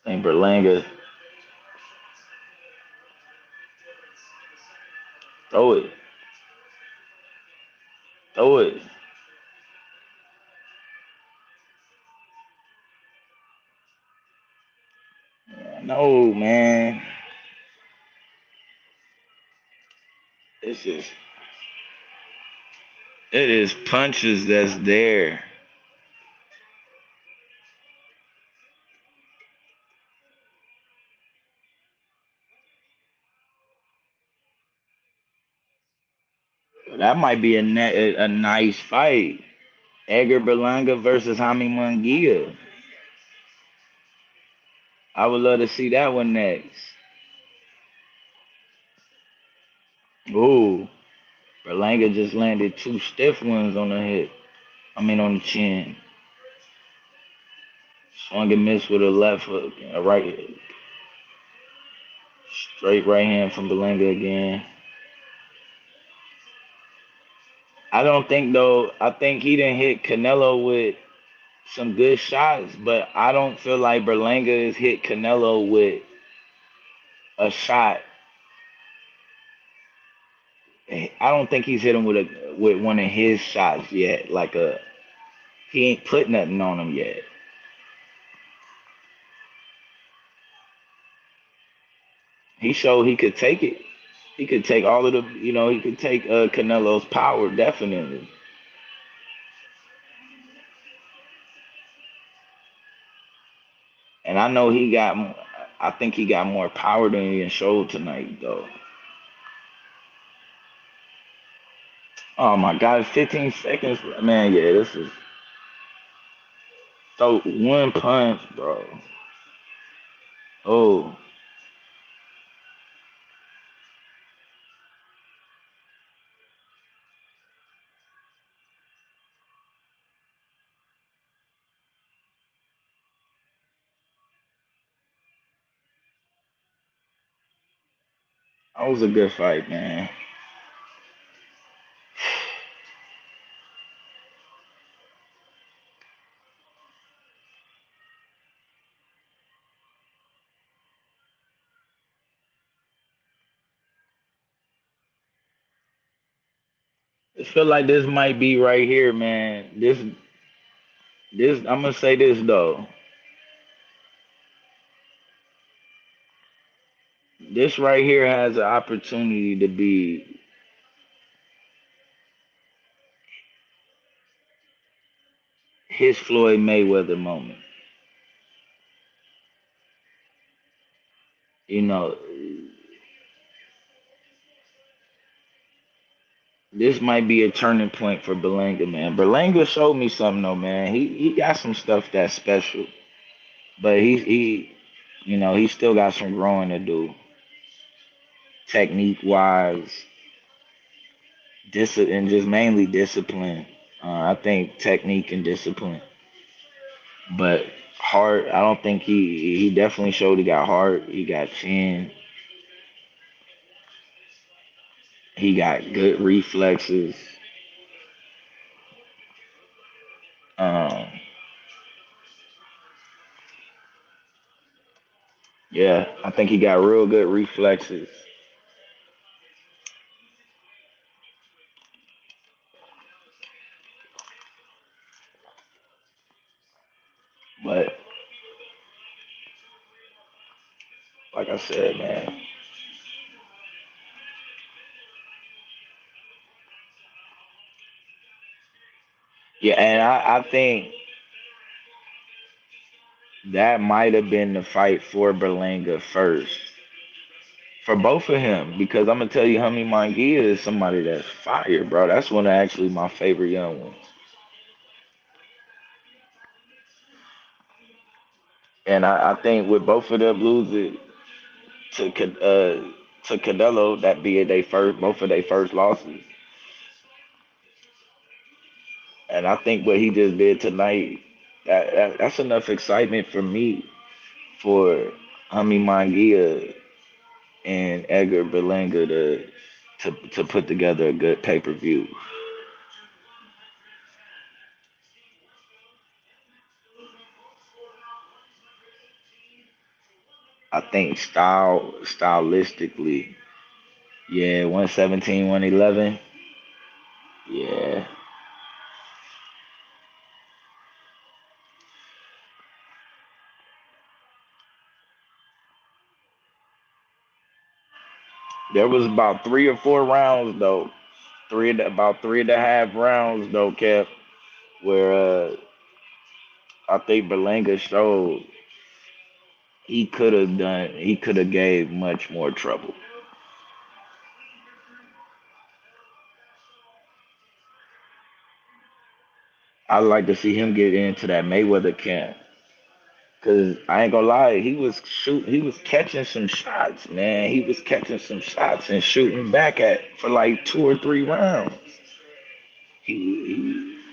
And Berlanga throw it, throw it. No, man. It's just it is punches that's there. That might be a nice fight. Edgar Berlanga versus Jaime Munguia. I would love to see that one next. Ooh, Berlanga just landed two stiff ones on the hip. I mean on the chin. Swung and missed with a left hook, a right, straight right hand from Berlanga again. I don't think though. I think he didn't hit Canelo with some good shots, but I don't feel like Berlanga has hit Canelo with a shot. I don't think he's hit him with one of his shots yet. He ain't put nothing on him yet. He showed he could take it. He could take all of the, he could take Canelo's power definitely. And I know I think he got more power than he showed tonight though. Oh my God, 15 seconds, man. Yeah, this is so one punch, bro. Oh, that was a good fight, man. I feel like this might be right here, man. This I'm gonna say this though. This right here has an opportunity to be his Floyd Mayweather moment. You know, this might be a turning point for Berlanga, man. Berlanga showed me something though, man. He got some stuff that's special, but he still got some growing to do, technique wise, and just mainly discipline. I think technique and discipline, but heart. I don't think he definitely showed he got heart. He got chin. He got good reflexes. Um, yeah, I think he got real good reflexes. But said, man. Yeah, and I think that might have been the fight for Berlanga first. For both of him, because I'm gonna tell you, Hummy Mangia is somebody that's fire, bro. That's one of actually my favorite young ones. And I think with both of them losing to Canelo, that being they first both of their first losses. And I think what he just did tonight, that's enough excitement for me for Hami Mangia and Edgar Berlanga to put together a good pay per view. I think stylistically, yeah, 117, 111. Yeah. There was about 3 or 4 rounds though. About 3.5 rounds though, Kev, where I think Berlanga showed he could have gave much more trouble. I'd like to see him get into that Mayweather camp. Cause I ain't gonna lie, he was catching some shots, man. He was catching some shots and shooting back at for like 2 or 3 rounds.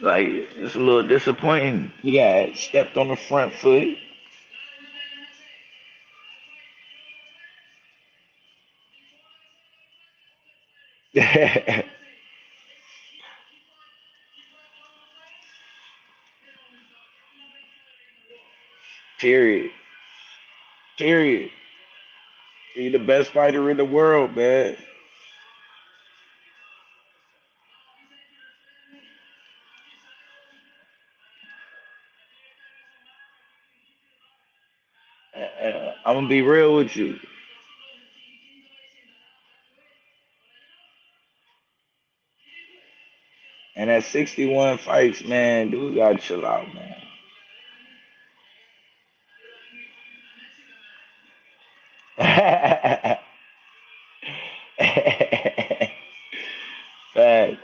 Like it's a little disappointing. He got stepped on the front foot. Period. Period. He the best fighter in the world, man. I'm gonna be real with you. And at 61 fights, man, dude gotta chill out, man. Facts.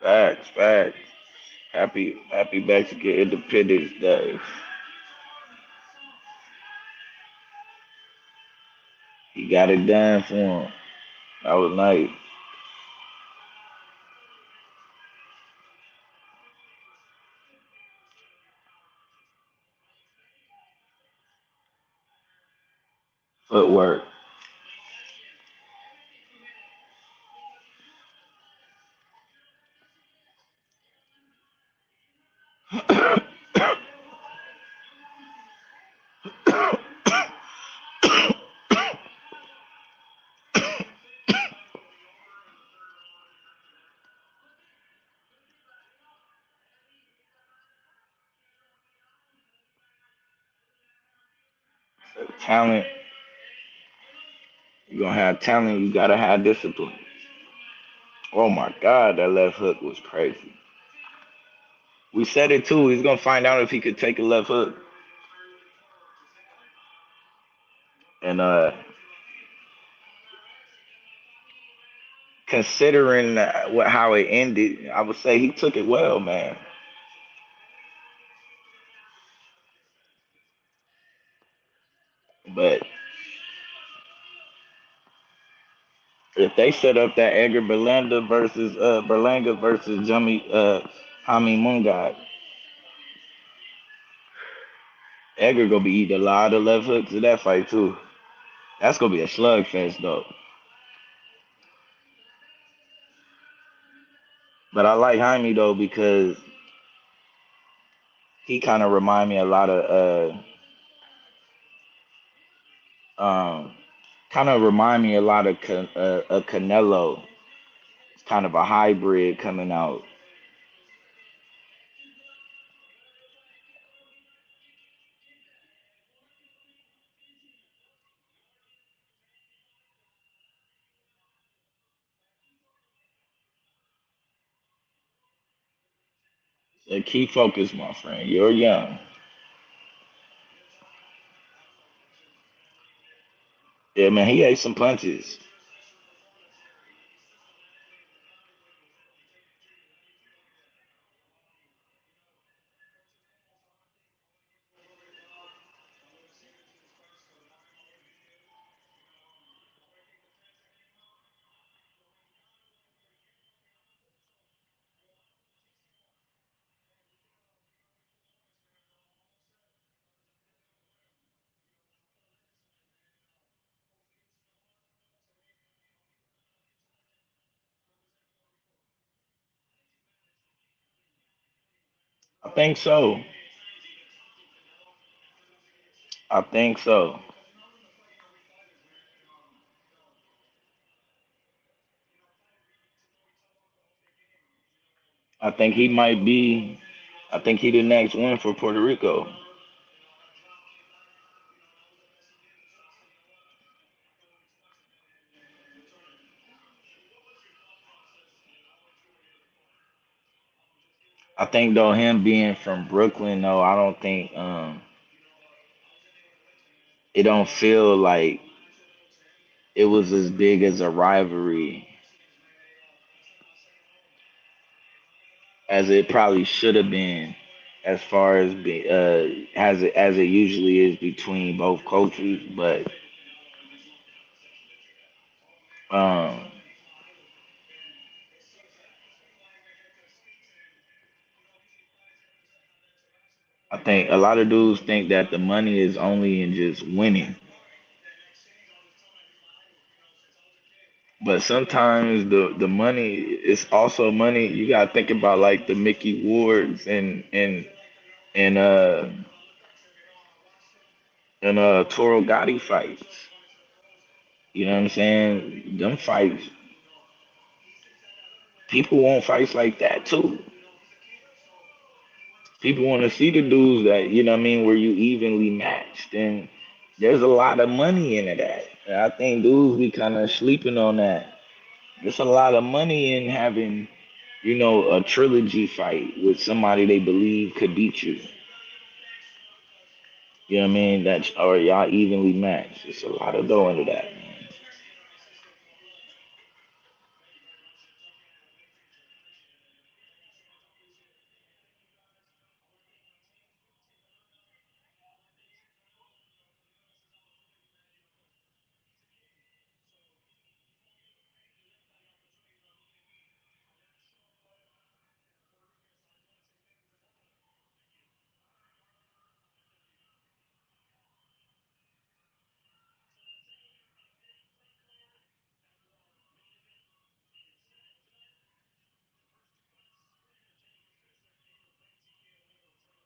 Facts. Facts. Happy Mexican Independence Day. He got it done for him. That was nice. Footwork. Talent. You gonna have talent. You gotta have discipline. Oh my God, that left hook was crazy. We said it too. He's gonna find out if he could take a left hook. And considering what how it ended, I would say he took it well, man. But if they set up that Edgar Berlanga versus Hami Mungad, Edgar gonna be eating a lot of left hooks in that fight too. That's gonna be a slugfest though. But I like Jaime though because He kind of remind me a lot of um kind of remind me a lot of Canelo. It's kind of a hybrid coming out. A key focus, my friend. You're young. Yeah, man. He ate some punches. I think so. I think so. I think he might be. I think he the next one for Puerto Rico. I think though him being from Brooklyn though, I don't think it don't feel like it was as big as a rivalry as it probably should have been, as far as as it usually is between both cultures. But um, I think a lot of dudes think that the money is only in just winning, but sometimes the money is also money. You gotta think about like the Mickey Wards and Toro Gotti fights. You know what I'm saying? Them fights, people want fights like that too. People want to see the dudes that, you know what I mean, where you evenly matched. And there's a lot of money into that. And I think dudes be kind of sleeping on that. There's a lot of money in having, a trilogy fight with somebody they believe could beat you. You know what I mean? That's or y'all evenly matched. It's a lot of dough into that, man.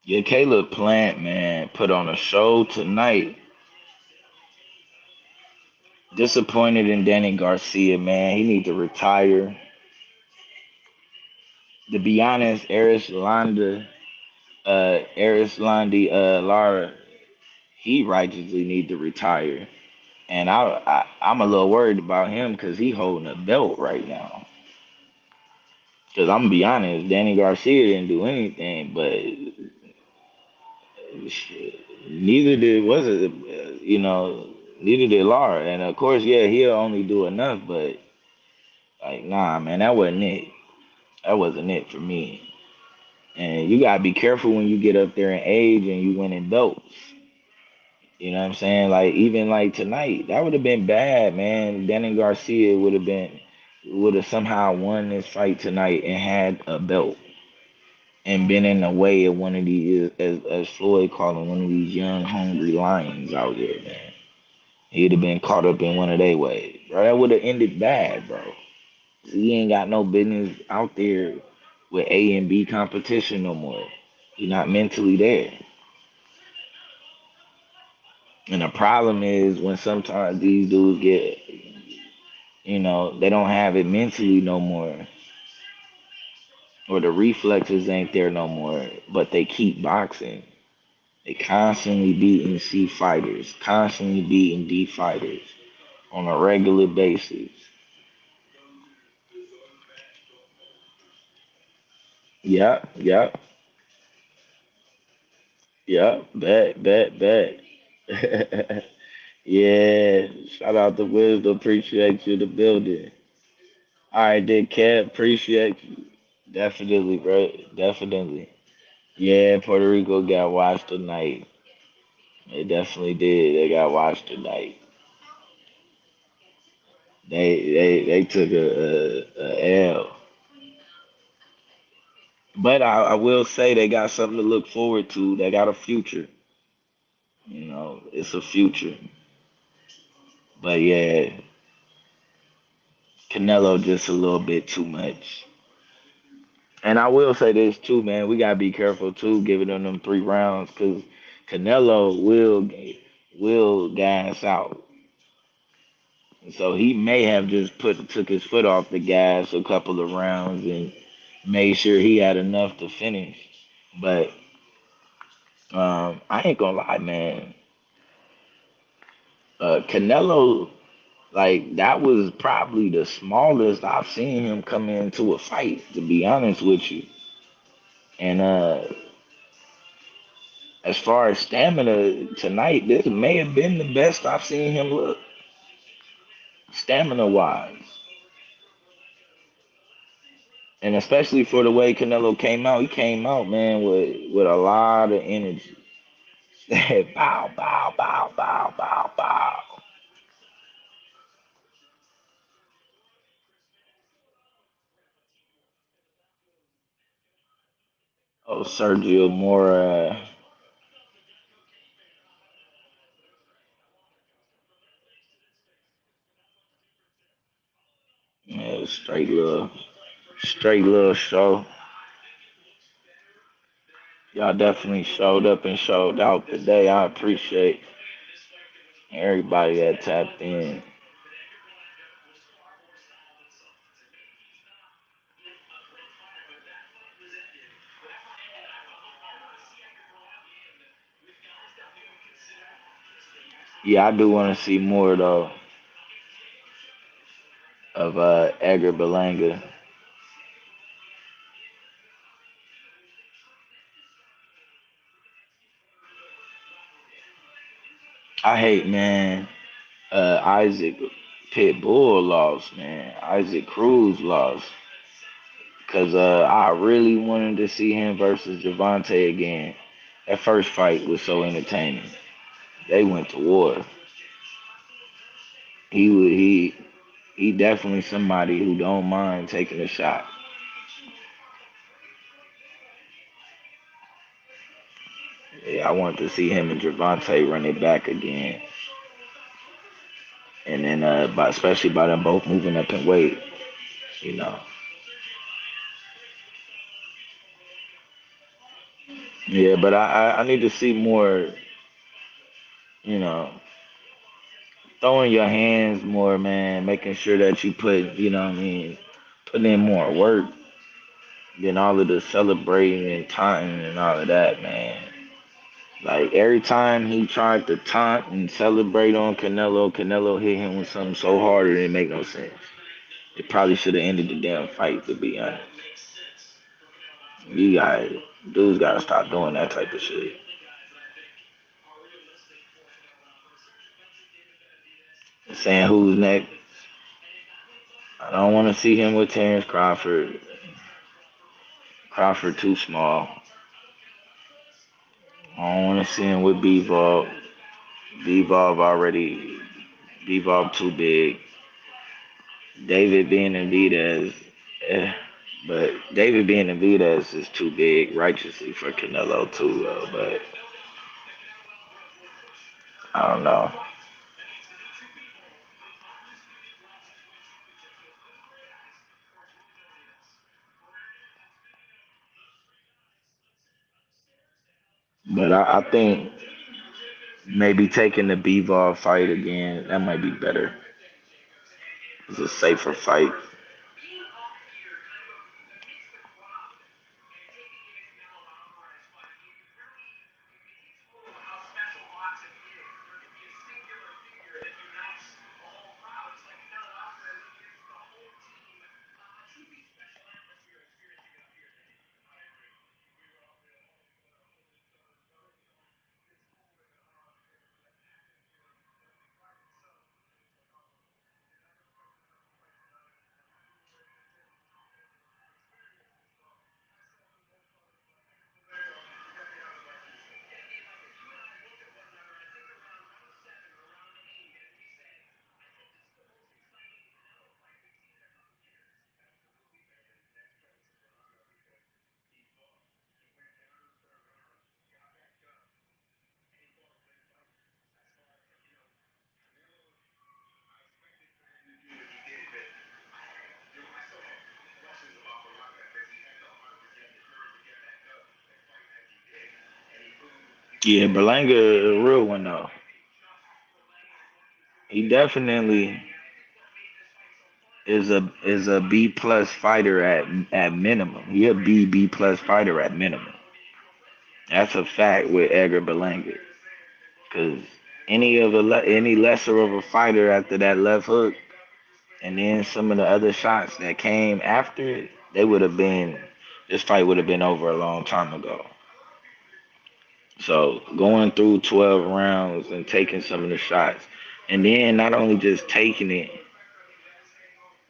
Yeah, Caleb Plant, man, put on a show tonight. Disappointed in Danny Garcia, man. He need to retire. To be honest, Eris Landi, Lara, he righteously need to retire. And I'm a little worried about him because he holding a belt right now. Because I'm gonna be honest, Danny Garcia didn't do anything, but shit, neither did was it, neither did Lara. And of course, yeah, he'll only do enough, but like, nah, man, that wasn't it. That wasn't it for me. And you gotta be careful when you get up there in age and you winning belts. You know what I'm saying? Like even like tonight, that would have been bad, man. Danny Garcia would have somehow won this fight tonight and had a belt and been in the way of one of these, as Floyd called him, one of these young hungry lions out there, man. He'd have been caught up in one of their ways, bro. That would have ended bad, bro. He ain't got no business out there with A and B competition no more. You're not mentally there. And the problem is when sometimes these dudes get, they don't have it mentally no more, or the reflexes ain't there no more, but they keep boxing. They constantly beating C fighters, constantly beating D fighters on a regular basis. Yep, yep, yep. Bet. Yeah, shout out to Wisdom. Appreciate you the building. All right, Dick Cat. Appreciate you. Definitely, bro. Definitely. Yeah, Puerto Rico got watched tonight. They definitely did. They got watched tonight. They took a L. But I will say they got something to look forward to. They got a future. It's a future. But yeah, Canelo just a little bit too much. And I will say this too, man. We gotta be careful too, giving them 3 rounds, because Canelo will gas out. And so he may have just took his foot off the gas a couple of rounds and made sure he had enough to finish. But I ain't gonna lie, man. Canelo, like, that was probably the smallest I've seen him come into a fight, to be honest with you. And as far as stamina tonight, this may have been the best I've seen him look, stamina wise. And especially for the way Canelo came out, he came out, man, with a lot of energy. Bow, bow, bow, bow, bow, bow. Oh, Sergio Mora, yeah, straight little show. Y'all definitely showed up and showed out today. I appreciate everybody that tapped in. Yeah, I do want to see more though of Edgar Berlanga. I hate, man. Isaac Pitbull lost, man. Isaac Cruz lost. Cause I really wanted to see him versus Javante again. That first fight was so entertaining. They went to war. He definitely somebody who don't mind taking a shot. Yeah, I wanted to see him and Javante run it back again. And then especially by them both moving up in weight, you know. Yeah, but I need to see more, you know, throwing your hands more, man, making sure that you put, what I mean, putting in more work than all of the celebrating and taunting and all of that, man. Like every time he tried to taunt and celebrate on Canelo, Canelo hit him with something so hard it didn't make no sense. It probably should have ended the damn fight, to be honest. You got Dudes gotta stop doing that type of shit. Saying who's next. I don't want to see him with Terrence Crawford. Crawford too small. I don't want to see him with Bevol. Bevol too big. David being Benavidez, eh, but David being Benavidez is too big righteously for Canelo too, though. But I don't know. But I think maybe taking the Bivol fight again, that might be better. It's a safer fight. Yeah, Berlanga, a real one though. He definitely is a B+ fighter at minimum. He a B+ fighter at minimum. That's a fact with Edgar Berlanga. Cause any lesser of a fighter after that left hook, and then some of the other shots that came after it, they would have been this fight would have been over a long time ago. So going through 12 rounds and taking some of the shots, and then not only just taking it,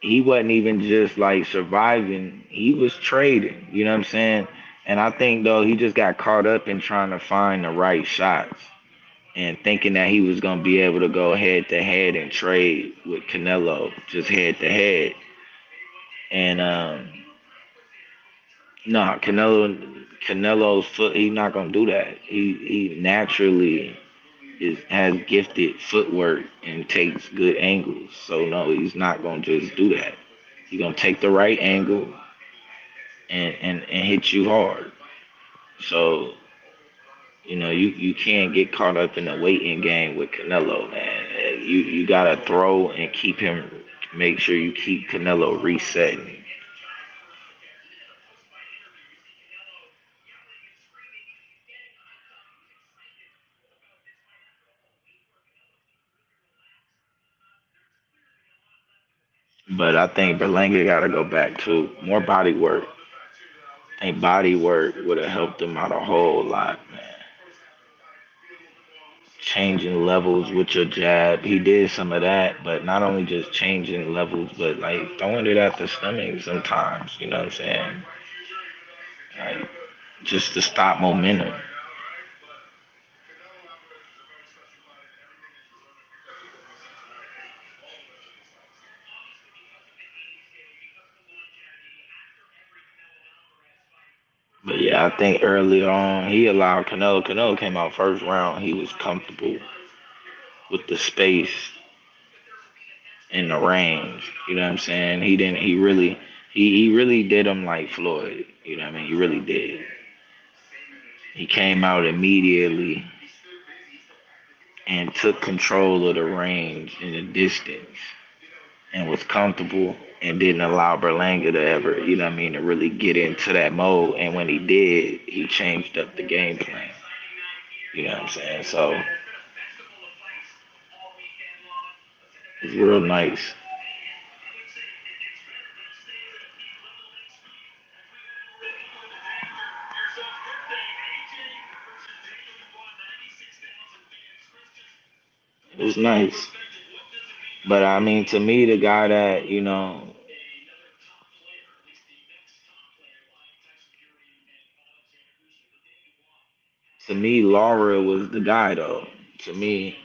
he wasn't even just like surviving. He was trading. You know what I'm saying? And I think though he just got caught up in trying to find the right shots and thinking that he was gonna be able to go head to head and trade with Canelo, just head to head. And no, Canelo's foot. He's not gonna do that. He naturally has gifted footwork and takes good angles. So no, he's not gonna just do that. He's gonna take the right angle and hit you hard. So you can't get caught up in the waiting game with Canelo, man. You gotta throw and keep him. Make sure you keep Canelo resetting. But I think Berlanga got to go back to more body work. I think body work would have helped him out a whole lot, man. Changing levels with your jab. He did some of that, but not only just changing levels, but like throwing it at the stomach sometimes. You know what I'm saying? Like just to stop momentum. But yeah, I think early on he allowed Canelo. Canelo came out first round. He was comfortable with the space and the range. You know what I'm saying? He didn't. He really did him like Floyd. You know what I mean? He really did. He came out immediately and took control of the range and the distance and was comfortable and didn't allow Berlanga to ever, you know what I mean, to really get into that mode. And when he did, he changed up the game plan. You know what I'm saying? So it's real nice. It was nice. But I mean, to me, the guy that, to me, Laura was the guy, though. To me,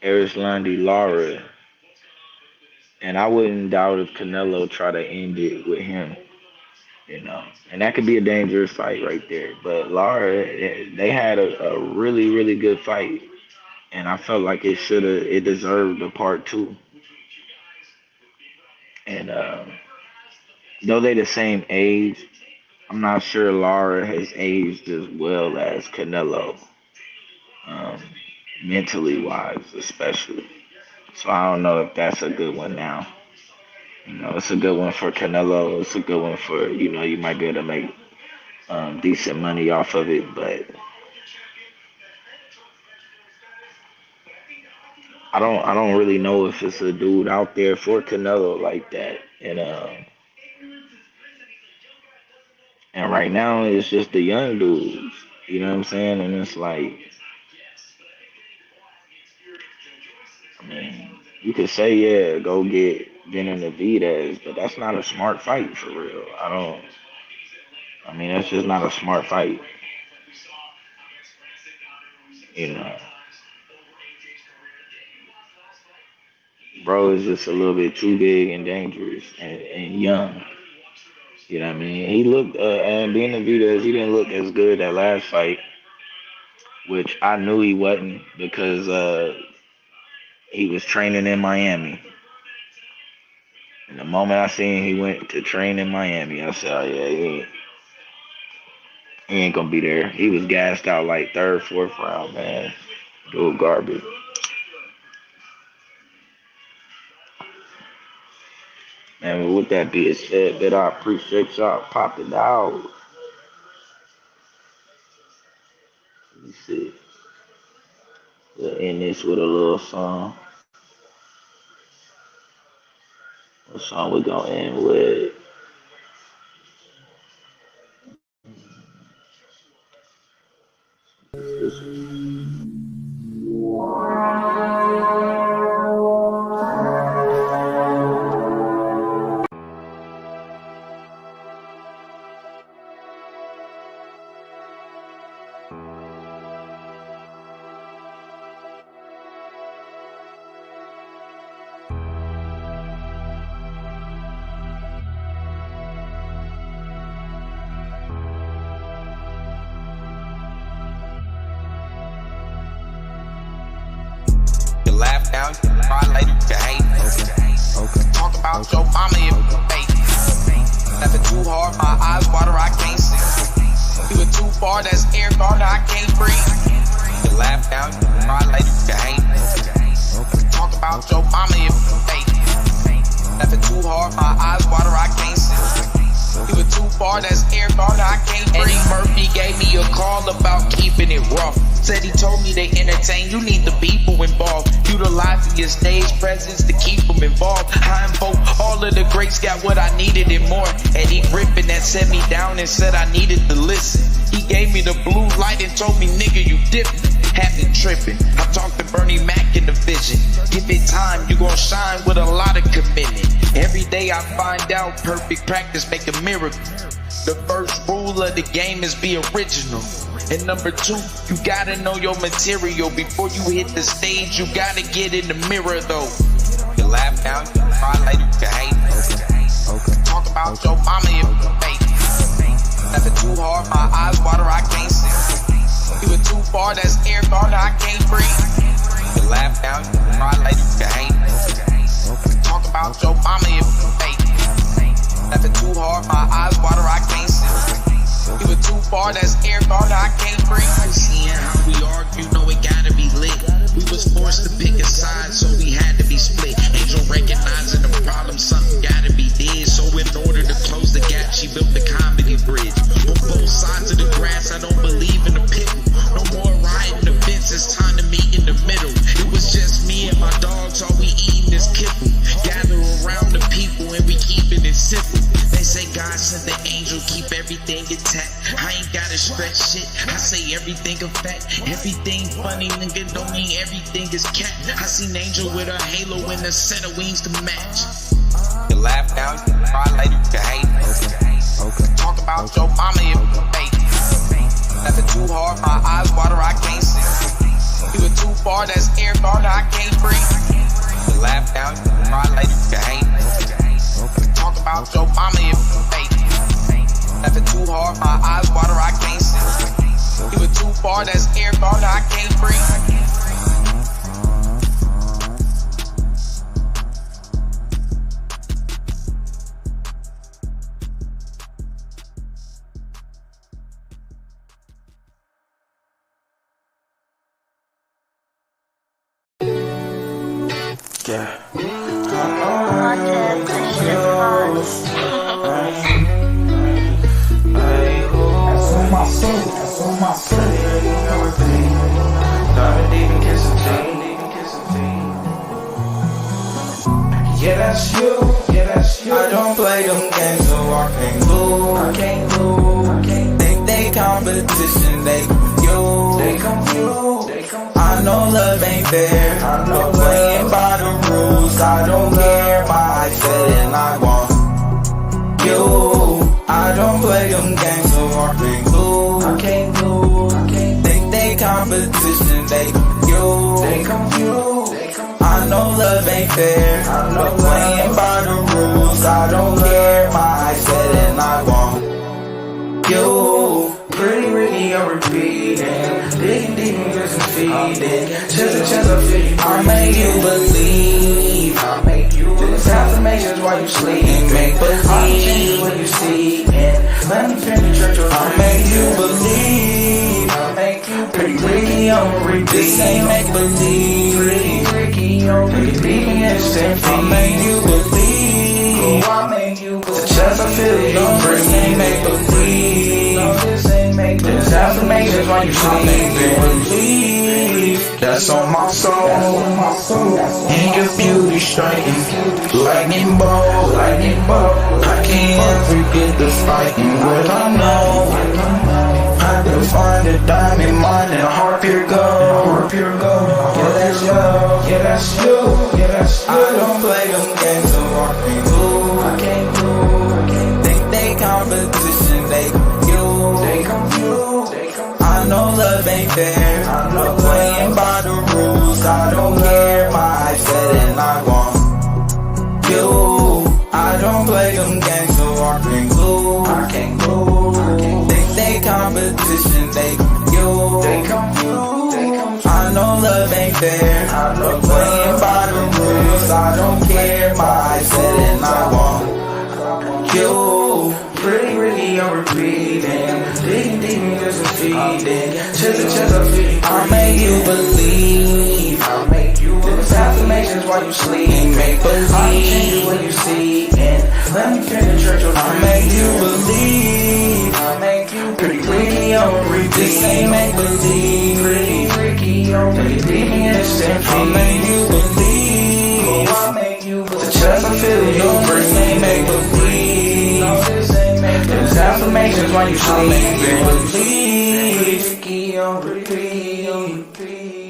Landy Laura. And I wouldn't doubt if Canelo try to end it with him. And that could be a dangerous fight right there. But Lara, they had a really, really good fight, and I felt like it deserved a part two. And though they the same age, I'm not sure Lara has aged as well as Canelo, um, mentally wise, especially. So I don't know if that's a good one now. It's a good one for Canelo. It's a good one for you might be able to make decent money off of it, but I don't really know if it's a dude out there for Canelo like that. And right now it's just the young dudes. You know what I'm saying? And it's like, I mean, you could say, yeah, go get Benavidez, but that's not a smart fight for real. I mean, that's just not a smart fight. You know, bro is just a little bit too big and dangerous and young. You know what I mean? He looked, and Benavidez, he didn't look as good that last fight, which I knew he wasn't because he was training in Miami. And the moment I seen he went to train in Miami, I said, oh, yeah, he ain't gonna be there. He was gassed out like third, fourth round, man. Dude, garbage. And with that being said, that I appreciate y'all popping out. Let me see. We'll end this with a little song. What song we gonna end with? You laugh now, you cry later, you hate. Okay. Talk about your mama if you fake. Laughing too hard, my eyes water, I can't see. You went too far, that's air guard, I can't breathe. You laugh now, you cry later, you hate. Talk about your mama if you fake. Laughing too hard, my eyes water, I can't see. You went too far, that's air guard, I can't breathe. Eddie Murphy gave me a call about keeping it rough. Said he told me they entertain, you need the people involved. Utilizing your stage presence to keep them involved. I invoke all of the greats, got what I needed and more. Eddie Griffin that set me down and said I needed to listen. He gave me the blue light and told me, nigga, you dipping. Have been tripping. I talked to Bernie Mac in the vision. Give it time, you gon' shine with a lot of commitment. Every day I find out perfect practice make a miracle. The first rule of the game is be original. And number two, you gotta know your material. Before you hit the stage, you gotta get in the mirror though. You laugh now, you cry later, you hate. Talk about your mama if you fake. Laughing too hard, my eyes water, I can't see. You went too far, that's air guard, I can't breathe. You laugh now, you cry later, you hate. Talk about your mama if you fake. Laughing too hard, my eyes water, I can't see. You went too far, that's air guard, I can't breathe. Seeing how we argue, know it gotta be lit. We was forced to pick a side, so we had to be split. Angel recognizing the problem, something gotta be did. So in order to close the gap, she built the comedy bridge. On both sides of the grass, I don't believe in the pickle. No more riding the fence, it's time to meet in the middle. It was just me and my dogs, all we eating is kibble. Gather around the people and we keeping it simple. They say God sent the angel, keep everything intact. I ain't gotta stretch shit, I say everything a fact. Everything funny, nigga, don't mean everything is cat. I seen Angel with a halo and a set of wings to match. You laugh now, you cry later, you hate. Talk about your mama if you fake. Laughing too hard, my eyes water, I can't see. You went too far, that's air guard, I can't breathe. You laugh now, you cry later, you hate. Talk about your mama if you fake. Laughing too hard, my eyes water, I can't see. You went too far, that's air guard, I can't breathe. Yeah. Haunted, this shit fun. That's on my soul. That's on my soul. Diving deep and kissing tea. Yeah, that's you. Yeah, that's you. I don't play them games, so I can't lose. I can't lose. I can't think they competition. They confused. They confused. They confused. I know love ain't fair. I know but playing by the rules. I don't care. My eyes set and I want you. I don't play them games, so I can't lose. I can't lose. I can't think they competition. They confused. They confused. I know love ain't fair. I know playing by the rules. I don't care. My eyes set and I want you. Pretty Ricky, I'm repeating. Digging deep and just feeding. Chest I feel you. I make you believe. I make you believe. This affirmations while you sleep. Make believe. I'll change what you see. And let me penetrate your I make you believe. I make you pretty Ricky, I'm repeating. This ain't make believe. Pretty Ricky, I'm repeating. Instant I make you believe. I make you believe. The chest I feel you. This ain't make believe. No, this ain't make believe. This affirmations while you sleep. I make you believe. That's on my soul. And your beauty striking. Lightning bolt. Lightning bolt. I can't forget the fighting. What I know. I define the diamond mine and a heart pure gold. Yeah, that's you. Yeah, that's you. Yeah, that's you. I don't play them games, so I can't lose. I can't lose. I can't think they competition. They confused. They confused. They confused. I know love ain't fair. I know playing by the rules. I don't care. My eyes set and I want you. I don't play them games, so I can't lose. I can't lose. I can't think they competition. They confused. They confused. They confused. I know love ain't fair. I know playing by the rules. I don't care. My eyes set and I want you. Pretty Ricky, I'm repeating. Digging deep and just feeding. Chest I feel you. I make you believe. I make you believe. This affirmations while you sleep. Make believe. I'll change what you see. And let me penetrate your I make you believe. I make you pretty Ricky, I'm repeating. This ain't make believe. Pretty Ricky, I'm repeating. Instant I make you believe. I make you believe. The chest I feel you. This ain't make believe. No, this ain't make believe. This affirmations while you sleep. Make you believe. Ricky, I'm repeating.